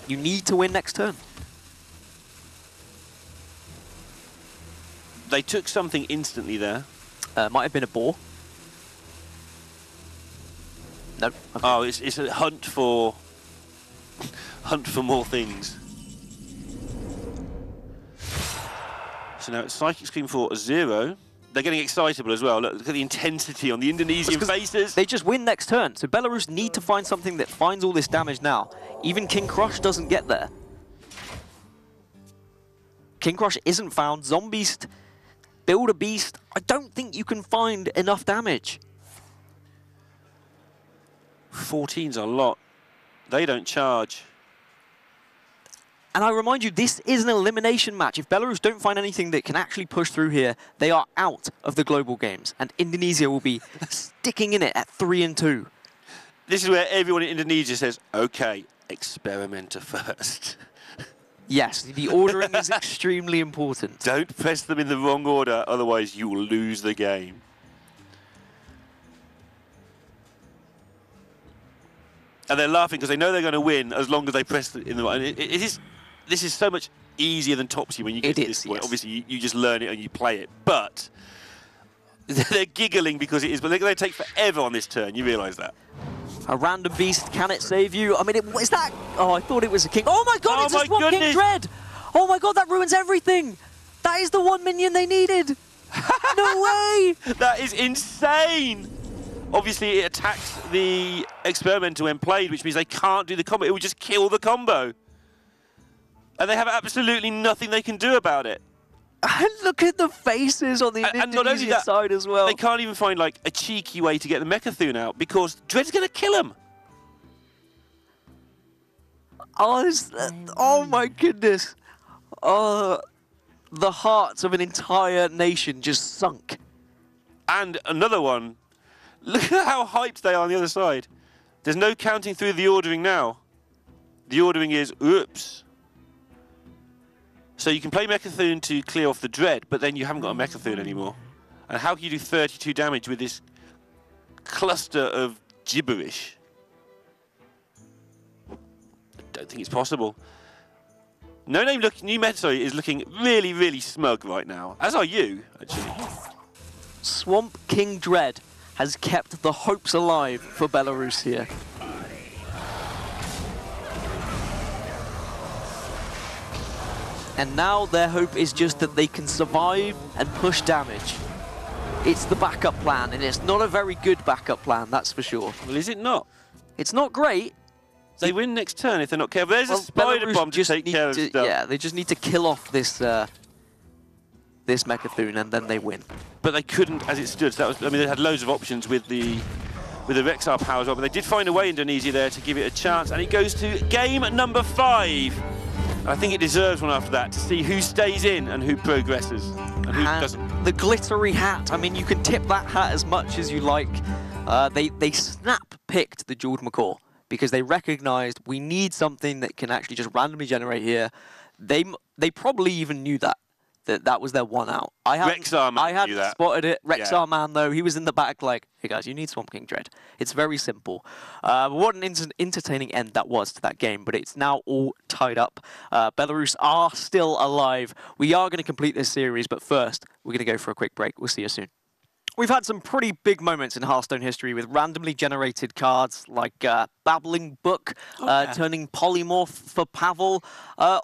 You need to win next turn. They took something instantly there. Might have been a boar. No. Okay. Oh, it's a hunt for more things. So now it's Psychic Scream for 0. They're getting excitable as well. Look at the intensity on the Indonesian faces. They just win next turn. So Belarus need to find something that finds all this damage now. Even King Crush doesn't get there. King Crush isn't found. Zombies, build a beast. I don't think you can find enough damage. 14's a lot. They don't charge. And I remind you, this is an elimination match. If Belarus don't find anything that can actually push through here, they are out of the global games. And Indonesia will be sticking in it at 3-2. This is where everyone in Indonesia says, okay, experimenter first. Yes, the ordering is extremely important. Don't press them in the wrong order, otherwise you will lose the game. And they're laughing because they know they're going to win as long as they press it in the right. This is so much easier than Topsy when you get to this point. Yes. Obviously, you just learn it and you play it. But they're giggling because it is. But they're going to take forever on this turn. You realise that. A random beast, can it save you? I mean, is that... Oh, I thought it was a king. Oh my god, it's just one King Dread! Oh my god, that ruins everything! That is the 1 minion they needed! No way! That is insane! Obviously, it attacks the Experimenter when played, which means they can't do the combo. It will just kill the combo. And they have absolutely nothing they can do about it. And look at the faces on the Indonesian side as well. They can't even find like a cheeky way to get the Mechathune out because Dread's going to kill him. Oh my goodness. The hearts of an entire nation just sunk. And another one. Look at how hyped they are on the other side. There's no counting through the ordering now. The ordering is, oops. So you can play Mechathune to clear off the Dread, but then you haven't got a Mechathune anymore. And how can you do 32 damage with this cluster of gibberish? I don't think it's possible. New Meta is looking really, really smug right now. As are you, actually. Swamp King Dread has kept the hopes alive for Belarus here. And now their hope is just that they can survive and push damage. It's the backup plan, and it's not a very good backup plan, that's for sure. Well, is it not? It's not great. They win next turn if they're not careful. There's a spider Belarus bomb to take care of stuff. Yeah, they just need to kill off this this Mechathune, and then they win. But they couldn't, as it stood. So that was, I mean, they had loads of options with the Rexar power as well, but they did find a way, Indonesia, there to give it a chance, and it goes to game number 5. I think it deserves one after that, to see who stays in and who progresses and who doesn't. The glittery hat. I mean, you can tip that hat as much as you like. They snap-picked the Jeweled Macaw because they recognised we need something that can actually just randomly generate here. They probably even knew that was their one out. I hadn't spotted it. Rexar Man, though, he was in the back like, hey guys, you need Swamp King Dread. It's very simple. What an entertaining end that was to that game, but it's now all tied up. Belarus are still alive. We are going to complete this series, but first, we're going to go for a quick break. We'll see you soon. We've had some pretty big moments in Hearthstone history with randomly generated cards like Babbling Book, turning Polymorph for Pavel,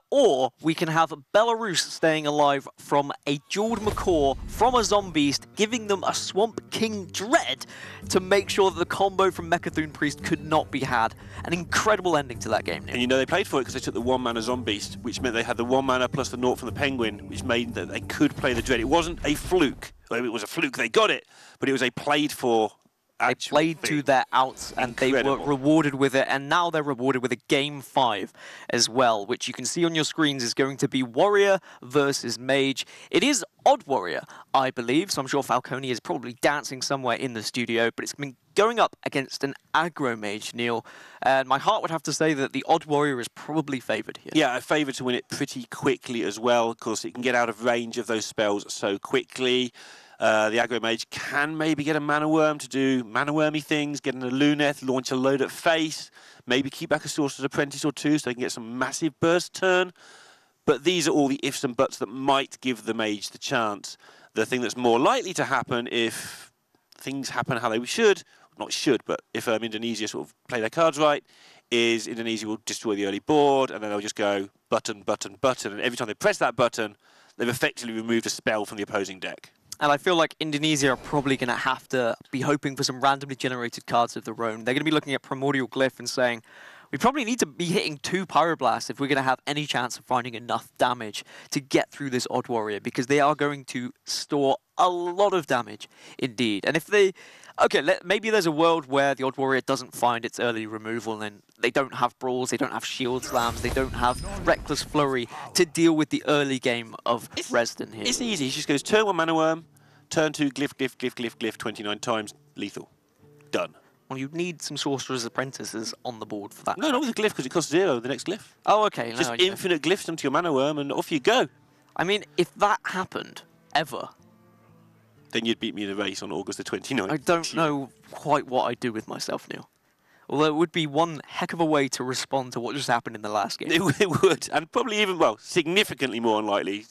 or we can have Belarus staying alive from a Jeweled Macaw from a Zombeast, giving them a Swamp King Dread to make sure that the combo from Mechathune Priest could not be had. An incredible ending to that game. Neil. And you know they played for it because they took the 1-mana Zombeast, which meant they had the 1 mana plus the naught from the Penguin, which made that they could play the Dread. It wasn't a fluke. Well, it was a fluke, they got it, but it was a played for. They played to their outs and they were rewarded with it, and now they're rewarded with a Game 5 as well, which you can see on your screens is going to be Warrior versus Mage. It is Odd Warrior, I believe, so I'm sure Falcone is probably dancing somewhere in the studio, but it's been going up against an aggro Mage, Neil, and my heart would have to say that the Odd Warrior is probably favoured here. Yeah, favoured to win it pretty quickly as well, because it can get out of range of those spells so quickly. The aggro mage can maybe get a mana worm to do mana wormy things, get in a Luneth, launch a load at face, maybe keep back a Sorcerer's Apprentice or two so they can get some massive burst turn. But these are all the ifs and buts that might give the mage the chance. The thing that's more likely to happen if things happen how they should, not should, but if Indonesia sort of play their cards right, is Indonesia will destroy the early board and then they'll just go button, button, button, and every time they press that button, they've effectively removed a spell from the opposing deck. And I feel like Indonesia are probably going to have to be hoping for some randomly generated cards of their own. They're going to be looking at Primordial Glyph and saying, we probably need to be hitting 2 Pyroblasts if we're going to have any chance of finding enough damage to get through this Odd Warrior, because they are going to store a lot of damage indeed. And if they... Okay, maybe there's a world where the Odd Warrior doesn't find its early removal and they don't have Brawls, they don't have Shield Slams, they don't have Reckless Flurry to deal with the early game of Resden here. It's easy, he just goes turn 1 Mana Worm, turn 2 Glyph, Glyph, Glyph, Glyph, Glyph 29 times, lethal. Done. Well, you'd need some Sorcerer's Apprentices on the board for that. No, not with a Glyph, because it costs 0, the next Glyph. Oh, okay. Just infinite Glyphs them to your Mana Worm and off you go. I mean, if that happened, ever... Then you'd beat me in the race on August the 29th. I don't know quite what I'd do with myself, Neil. Although it would be one heck of a way to respond to what just happened in the last game. It would, and probably even, well, significantly more unlikely.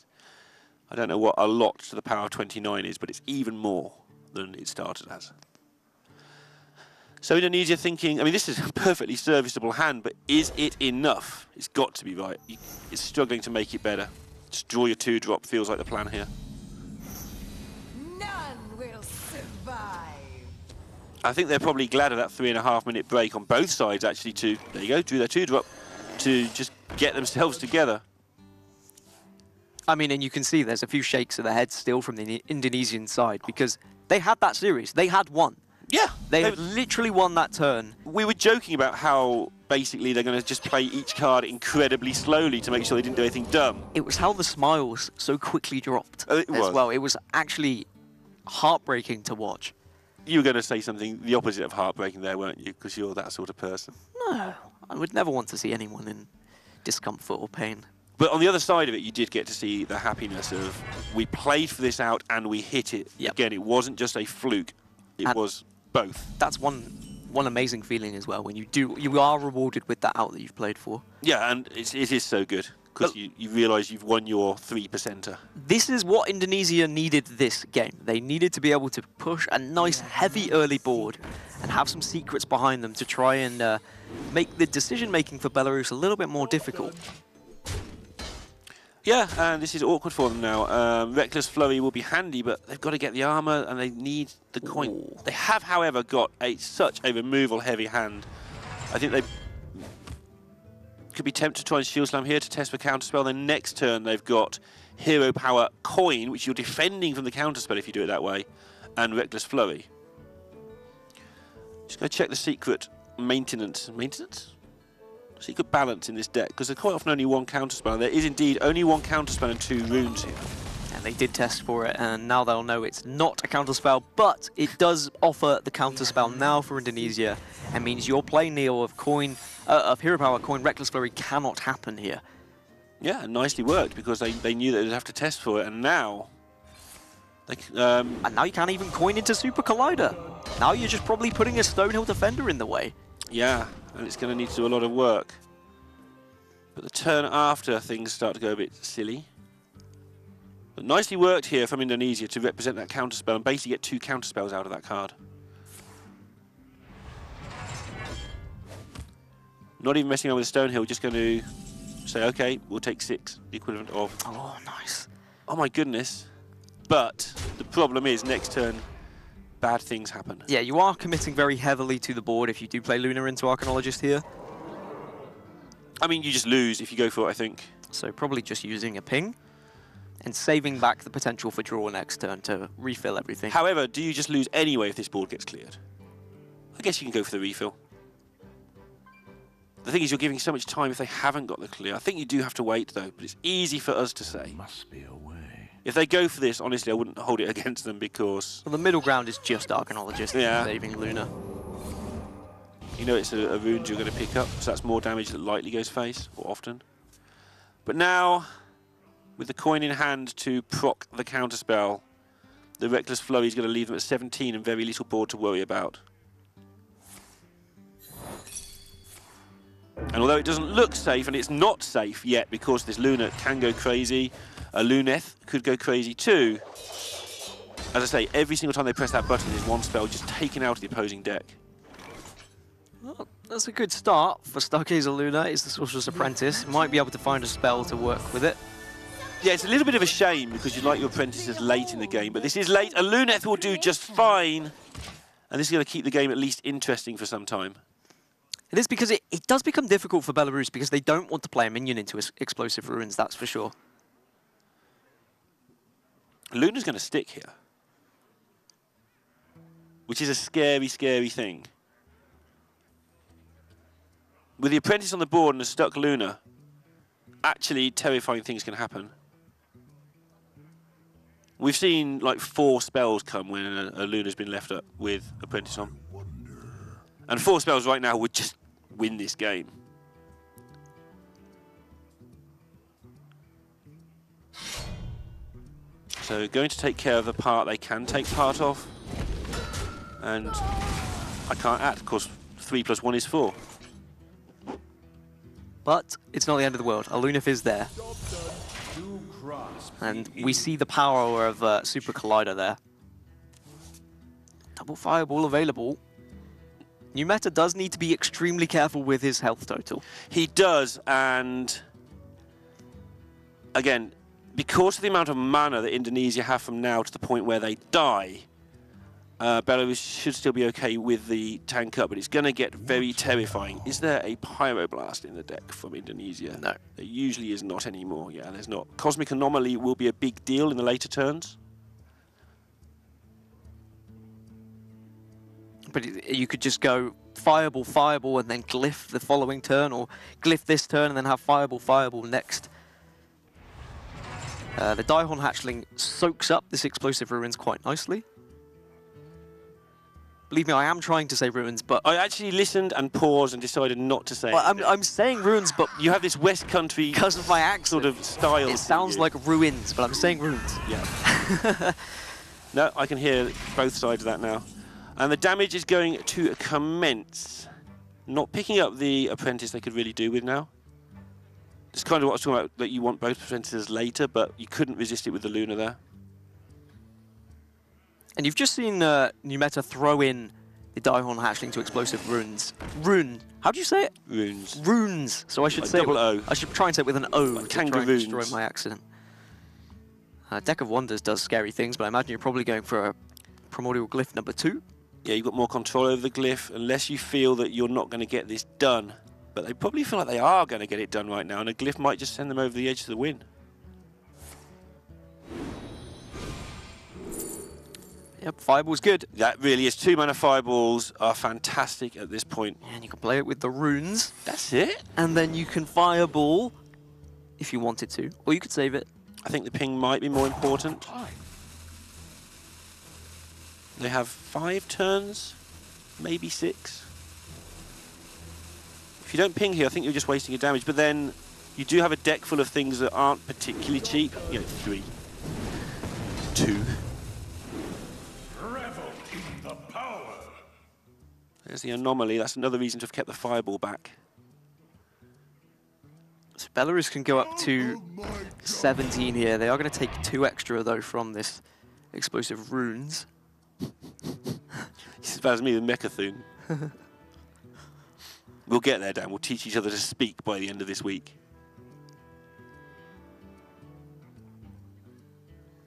I don't know what a lot to the power of 29 is, but it's even more than it started as. So Indonesia thinking, I mean, this is a perfectly serviceable hand, but is it enough? It's got to be right. It's struggling to make it better. Just draw your 2-drop feels like the plan here. I think they're probably glad of that 3.5-minute break on both sides, actually, to, there you go, drew their 2-drop, to just get themselves together. I mean, and you can see there's a few shakes of the head still from the Indonesian side, because they had that series. They had won. Yeah. They had literally won that turn. We were joking about how, basically, they're going to just play each card incredibly slowly to make sure they didn't do anything dumb. It was how the smiles so quickly dropped as well. It was actually heartbreaking to watch. You were going to say something the opposite of heartbreaking there, weren't you? Because you're that sort of person. No, I would never want to see anyone in discomfort or pain. But on the other side of it, you did get to see the happiness of, we played for this out and we hit it. Yep. Again, it wasn't just a fluke. It was both. That's one amazing feeling as well, when you are rewarded with that out that you've played for. Yeah, and it is so good. Because you realise you've won your 3%er. This is what Indonesia needed this game. They needed to be able to push a nice, heavy early board and have some secrets behind them to try and make the decision-making for Belarus a little bit more difficult. Yeah, and this is awkward for them now. Reckless Flurry will be handy, but they've got to get the armour and they need the coin. Ooh. They have, however, got such a removal-heavy hand. I think they could be tempted to try and Shield Slam here to test for counterspell. Then next turn they've got Hero Power Coin, which you're defending from the counterspell if you do it that way, and Reckless Flurry. Just going to check the secret maintenance. Maintenance? So you could balance in this deck, because there's quite often only one counterspell, and there is indeed only one counterspell and 2 runes here. And they did test for it, and now they'll know it's not a counterspell, but it does offer the counterspell now for Indonesia, and means your play, Neil, of Hero Power coin Reckless Flurry cannot happen here. Yeah, nicely worked, because they knew that they'd have to test for it, and now... And now you can't even coin into Super Collider. Now you're just probably putting a Stonehill Defender in the way. Yeah, and it's going to need to do a lot of work. But the turn after, things start to go a bit silly. But nicely worked here from Indonesia to represent that counterspell and basically get 2 counterspells out of that card. Not even messing around with the Stonehill, just going to say, okay, we'll take 6, the equivalent of... Oh, nice. Oh my goodness. But the problem is, next turn, bad things happen. Yeah, you are committing very heavily to the board if you do play Luna into Arcanologist here. I mean, you just lose if you go for it, I think. So probably just using a ping and saving back the potential for draw next turn to refill everything. However, do you just lose anyway if this board gets cleared? I guess you can go for the refill. The thing is, you're giving so much time if they haven't got the clear. I think you do have to wait, though, but it's easy for us to say. Must be a way. If they go for this, honestly, I wouldn't hold it against them because... Well, the middle ground is just Arcanologist saving Luna. You know it's a wound you're going to pick up, so that's more damage that lightly goes face, or often. But now, with the coin in hand to proc the counterspell, the Reckless Flurry is going to leave them at 17 and very little board to worry about. And although it doesn't look safe, and it's not safe yet because this Luna can go crazy, a Luneth could go crazy too. As I say, every single time they press that button, there's one spell just taken out of the opposing deck. Well, that's a good start for Stargazer Luna. Is the Sorcerer's Apprentice. Might be able to find a spell to work with it. Yeah, it's a little bit of a shame because you'd like your apprentices late in the game, but this is late. A Luneth will do just fine, and this is going to keep the game at least interesting for some time. It is because it does become difficult for Belarus because they don't want to play a minion into Explosive Ruins, that's for sure. Luna's going to stick here, which is a scary, scary thing. With the apprentice on the board and a stuck Luna, actually terrifying things can happen. We've seen like 4 spells come when a Luna's been left up with apprentice on. And 4 spells right now would just win this game. So going to take care of the part they can take part of. And I can't act, of course 3 + 1 is 4. But it's not the end of the world. A Luneth is there. And we see the power of Super Collider there. Double Fireball available. New Meta does need to be extremely careful with his health total. He does, and again, because of the amount of mana that Indonesia have from now to the point where they die, Belarus should still be okay with the tank up, but it's going to get very terrifying. Is there a Pyroblast in the deck from Indonesia? No. There usually is not anymore. Yeah, there's not. Cosmic Anomaly will be a big deal in the later turns. But you could just go Fireball, Fireball, and then Glyph the following turn, or Glyph this turn and then have Fireball, Fireball next. The Daihon Hatchling soaks up this Explosive Ruins quite nicely. Believe me, I am trying to say Ruins, but... I actually listened and paused and decided not to say it. I'm saying Ruins, but... You have this West Country... Because of my accent. ...sort of style. It sounds like Ruins, but I'm saying Ruins. Yeah. No, I can hear both sides of that now. And the damage is going to commence. Not picking up the apprentice they could really do with now. It's kind of what I was talking about, that you want both apprentices later, but you couldn't resist it with the Luna there. And you've just seen New Meta throw in the Daihon Hatchling to Explosive Runes. Rune. How do you say it? Runes. Runes. So I should Like say double O. I should try and say it with an O Like to try and kangaroos. destroy my accent. Deck of Wonders does scary things, but I imagine you're probably going for a Primordial Glyph number 2. Yeah, you've got more control over the glyph, unless you feel that you're not going to get this done. But they probably feel like they are going to get it done right now, and a glyph might just send them over the edge to the win. Yep, Fireball's good. That really is. 2 mana Fireballs are fantastic at this point. And you can play it with the runes. That's it. And then you can Fireball if you wanted to, or you could save it. I think the ping might be more important. They have 5 turns, maybe 6. If you don't ping here, I think you're just wasting your damage. But then you do have a deck full of things that aren't particularly cheap. You know, 3, 2. Revel in the power. There's the anomaly. That's another reason to have kept the Fireball back. So Belarus can go up to 17 here. They are going to take 2 extra, though, from this explosive runes. It's as bad as me with Mechathune. We'll get there, Dan. We'll teach each other to speak by the end of this week.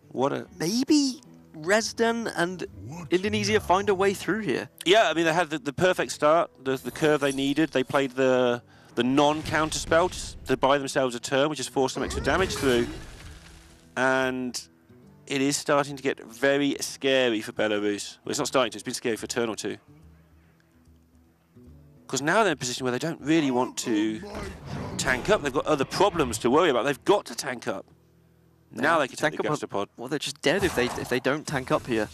What a... Maybe Resden and Indonesia find a way through here. Yeah, I mean, they had the perfect start, the curve they needed. They played the non-counter spell just to buy themselves a turn, which has forced some extra damage through. And it is starting to get very scary for Belarus. Well, it's not starting to, it's been scary for a turn or two. Because now they're in a position where they don't really want to tank up. They've got other problems to worry about. They've got to tank up. Now they can take the Gastropod. Well, they're just dead if they don't tank up here.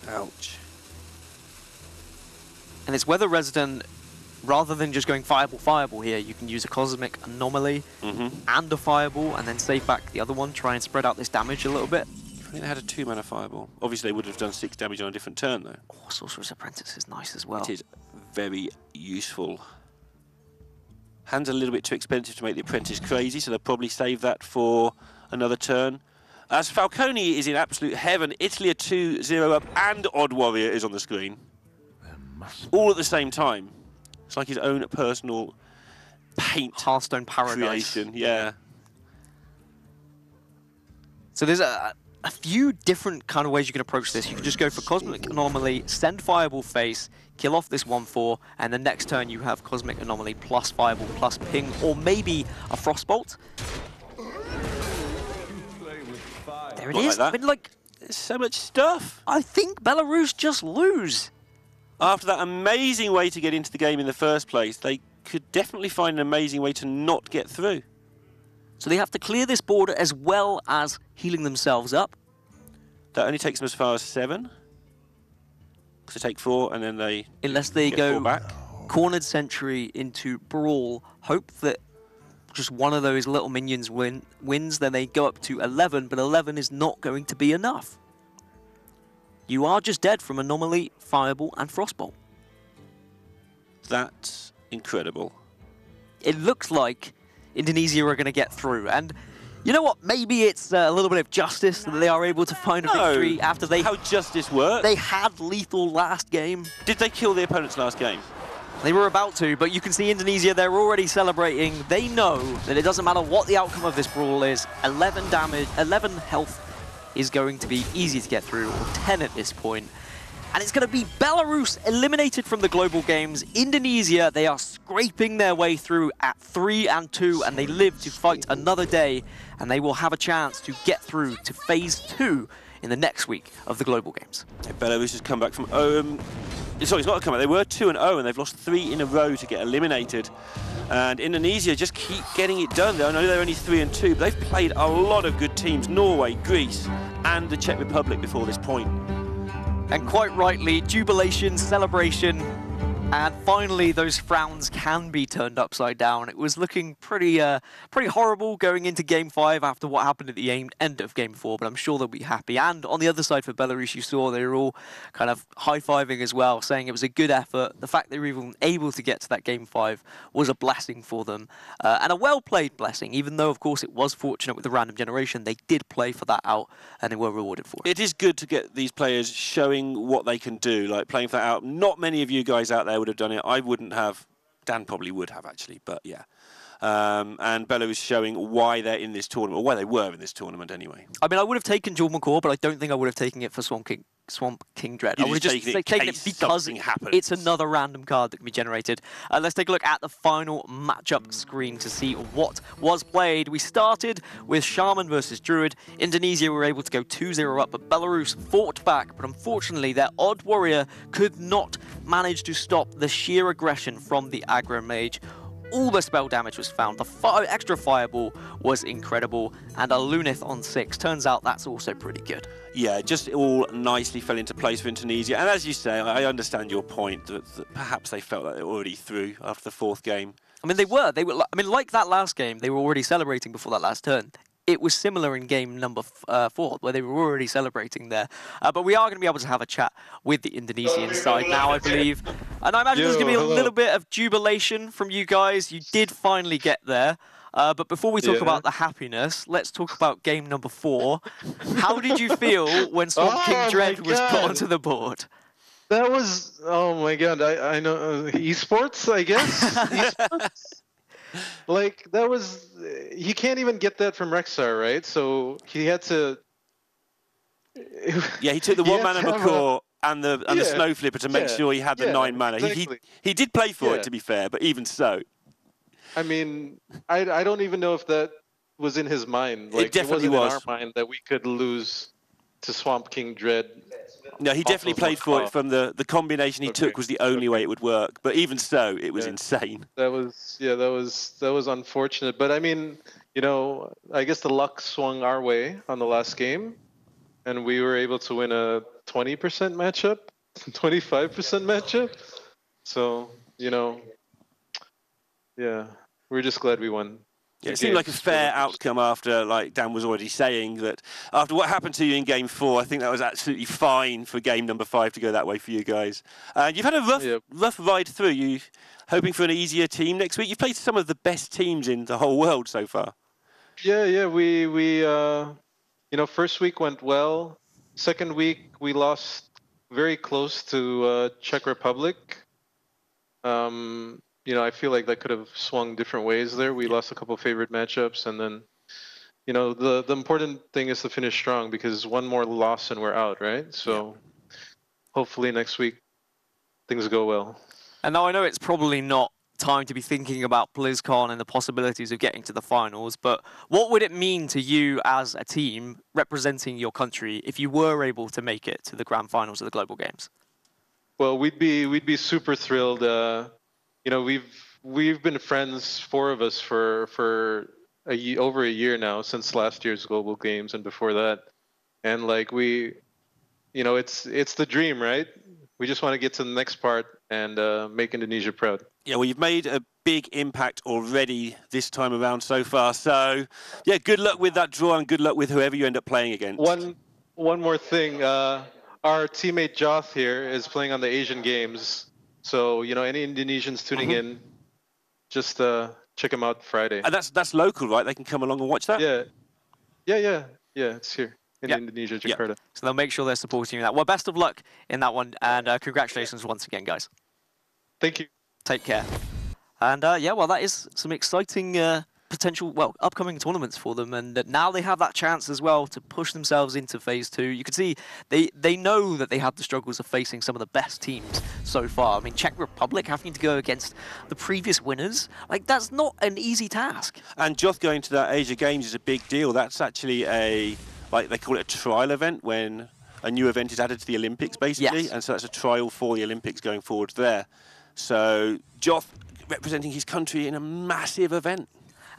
Ouch. And it's whether Resident, rather than just going Fireball here, you can use a Cosmic Anomaly and a Fireball, and then save back the other one, try and spread out this damage a little bit. I think they had a 2 mana Fireball. Obviously, they would have done 6 damage on a different turn, though. Oh, Sorcerer's Apprentice is nice as well. It is very useful. Hands are a little bit too expensive to make the Apprentice crazy, so they'll probably save that for another turn. As Falcone is in absolute heaven, Italy are 2-0 up, and Odd Warrior is on the screen. All at the same time. It's like his own personal paint Hearthstone paradise. creation, yeah. So there's a few different kind of ways you can approach this. You can just go for Cosmic Anomaly, send Fireball face, kill off this 1/4, and the next turn you have Cosmic Anomaly plus Fireball plus Ping, or maybe a Frostbolt. There it Not is. like that. I mean, like, There's so much stuff. I think Belarus just lose. After that amazing way to get into the game in the first place, they could definitely find an amazing way to not get through. So they have to clear this border as well as healing themselves up. That only takes them as far as 7. Because they take 4 and then they Unless they get 4 go back. Cornered Sentry into Brawl, hope that just one of those little minions wins, then they go up to 11, but 11 is not going to be enough. You are just dead from Anomaly, Fireball, and Frostbolt. That's incredible. It looks like Indonesia are going to get through, and you know what? Maybe it's a little bit of justice that they are able to find a victory after they... How justice works? They had lethal last game. Did they kill the opponent's last game? They were about to, but you can see Indonesia, they're already celebrating. They know that it doesn't matter what the outcome of this brawl is. 11 damage, 11 health is going to be easy to get through, or 10 at this point. And it's going to be Belarus eliminated from the global games. Indonesia, they are scraping their way through at 3-2, and they live to fight another day, and they will have a chance to get through to phase 2 in the next week of the global games. Belarus has come back from... sorry, it's not a comeback. They were 2-0, and they've lost 3 in a row to get eliminated. And Indonesia just keep getting it done. I know they're only 3-2, but they've played a lot of good teams. Norway, Greece, and the Czech Republic before this point. And quite rightly, jubilation, celebration, and finally those frowns can be turned upside down. It was looking pretty horrible going into Game 5 after what happened at the end of Game 4, but I'm sure they'll be happy. And on the other side for Belarus, you saw they were all kind of high-fiving as well, saying it was a good effort. The fact they were even able to get to that Game 5 was a blessing for them, and a well-played blessing, even though, of course, it was fortunate with the random generation. They did play for that out, and they were rewarded for it. It is good to get these players showing what they can do, like playing for that out. Not many of you guys out there would have done it. I wouldn't have. Dan probably would have, actually, but yeah. And Belarus showing why they're in this tournament, or why they were in this tournament anyway. I mean, I would have taken Jordan McCaw, but I don't think I would have taken it for Swan King. Swamp King Dread. You're I would just just taking it taken in it case because something happens. it's another random card that can be generated. Let's take a look at the final matchup screen to see what was played. We started with Shaman versus Druid. Indonesia were able to go 2-0 up, but Belarus fought back. But unfortunately, their odd warrior could not manage to stop the sheer aggression from the aggro mage. All the spell damage was found. The extra fireball was incredible, and a Lunith on 6. Turns out that's also pretty good. Yeah, just all nicely fell into place for Indonesia. And as you say, I understand your point that perhaps they felt like they were already through after the 4th game. I mean, they were. I mean, like that last game, they were already celebrating before that last turn. It was similar in game number 4, where they were already celebrating there. But we are going to be able to have a chat with the Indonesian side now, I believe. And I imagine there's going to be a little bit of jubilation from you guys. You did finally get there. But before we talk about the happiness, let's talk about game number 4. How did you feel when Swamp King Dread was put onto the board? That was, oh my god, I know, esports, I guess? Esports? Like, that was, you can't even get that from Rexar, right? So he had to... Yeah, he took the 1 mana Macaw and the Snow Flipper to make sure he had the 9 mana. Exactly. He did play for it, to be fair, but even so. I mean, I don't even know if that was in his mind. Like, it definitely wasn't was. in our mind that we could lose to Swamp King Dread. No, he definitely played for it. From the combination he took was the only way it would work. But even so, it was insane. That was unfortunate. But I mean, you know, I guess the luck swung our way on the last game, and we were able to win a 20% matchup, 25% matchup. So, you know, yeah, we're just glad we won. Yeah, it seemed like a fair outcome after, like Dan was already saying, that after what happened to you in game 4, I think that was absolutely fine for game number 5 to go that way for you guys. You've had a rough ride through. You hoping for an easier team next week? You've played some of the best teams in the whole world so far. Yeah, we you know, first week went well. Second week we lost very close to Czech Republic. You know, I feel like that could have swung different ways there. We lost a couple of favorite matchups, and then, you know, the important thing is to finish strong, because one more loss and we're out, right? So hopefully next week things go well. And now I know it's probably not time to be thinking about BlizzCon and the possibilities of getting to the finals, but what would it mean to you as a team representing your country if you were able to make it to the grand finals of the Global Games? Well, we'd be super thrilled. You know, we've been friends, 4 of us, for over a year now, since last year's Global Games and before that. And like you know, it's the dream, right? We just want to get to the next part and make Indonesia proud. Yeah, well, you've made a big impact already this time around so far. So, yeah, good luck with that draw and good luck with whoever you end up playing against. One more thing. Our teammate Joth here is playing on the Asian Games. So, you know, any Indonesians tuning in, just check him out Friday. And that's local, right? They can come along and watch that? Yeah, it's here in Indonesia, Jakarta. So they'll make sure they're supporting you in that. Well, best of luck in that one, and congratulations once again, guys. Thank you. Take care. And yeah, well, that is some exciting potential, well, upcoming tournaments for them, and now they have that chance as well to push themselves into phase 2. You can see they know that they have the struggles of facing some of the best teams so far. I mean, Czech Republic having to go against the previous winners, like, that's not an easy task. And Joth going to that Asia Games is a big deal. That's actually like they call it a trial event, when a new event is added to the Olympics, basically. Yes. And so that's a trial for the Olympics going forward there. So Joth representing his country in a massive event.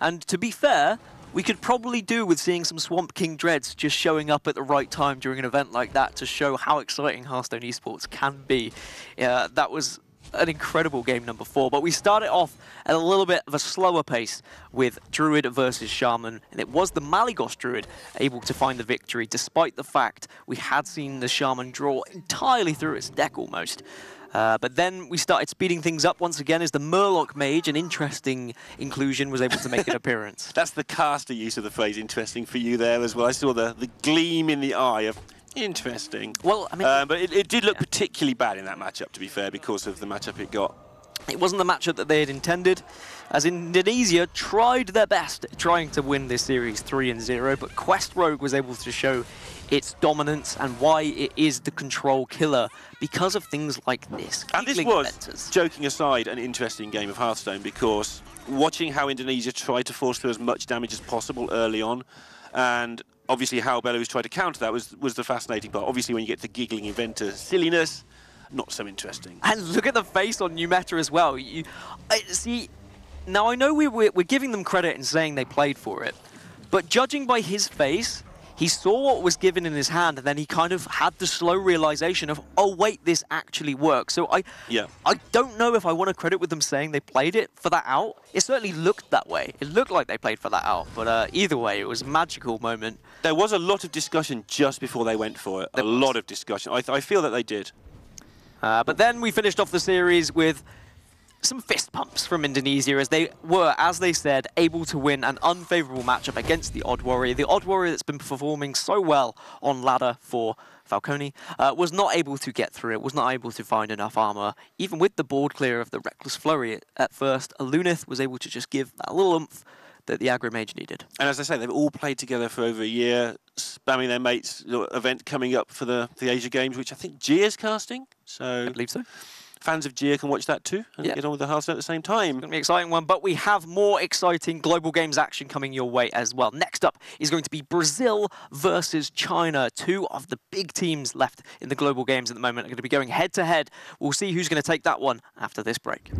And to be fair, we could probably do with seeing some Swamp King Dreads just showing up at the right time during an event like that to show how exciting Hearthstone Esports can be. That was an incredible game number 4, but we started off at a little bit of a slower pace with Druid versus Shaman, and it was the Malygos Druid able to find the victory, despite the fact we had seen the Shaman draw entirely through its deck almost. But then we started speeding things up once again as the Murloc Mage, an interesting inclusion, was able to make an appearance. That's the caster use of the phrase interesting for you there as well. I saw the gleam in the eye of interesting. Well, I mean, but it did look particularly bad in that matchup, to be fair, because of the matchup it got. It wasn't the matchup that they had intended, as Indonesia tried their best trying to win this series 3-0, but Quest Rogue was able to show its dominance and why it is the control killer because of things like this. And this was, joking aside, an interesting game of Hearthstone, because watching how Indonesia tried to force through as much damage as possible early on, and obviously how Belarus tried to counter that was the fascinating part. Obviously when you get the giggling inventor silliness, not so interesting. And look at the face on New Meta as well. See, now I know we're giving them credit in saying they played for it, but judging by his face, he saw what was given in his hand, and then he kind of had the slow realization of, oh wait, this actually works. So I don't know if I want to credit with them saying they played it for that out. It certainly looked that way. It looked like they played for that out, but either way, it was a magical moment. There was a lot of discussion just before they went for it. A lot of discussion. I feel that they did. But then we finished off the series with some fist pumps from Indonesia, as they were, as they said, able to win an unfavourable matchup against the Odd Warrior. The Odd Warrior that's been performing so well on ladder for Falcone was not able to get through it, was not able to find enough armour. Even with the board clear of the Reckless Flurry at first, Alunith was able to just give that little oomph that the aggro mage needed. And as I say, they've all played together for over a year, spamming their mates. Event coming up for the Asia Games, which I think Gia's casting. So I believe so. Fans of Gia can watch that too and get on with the Hearthstone at the same time. It's going to be an exciting one, but we have more exciting global games action coming your way as well. Next up is going to be Brazil versus China. Two of the big teams left in the global games at the moment are going to be going head-to-head. We'll see who's going to take that one after this break.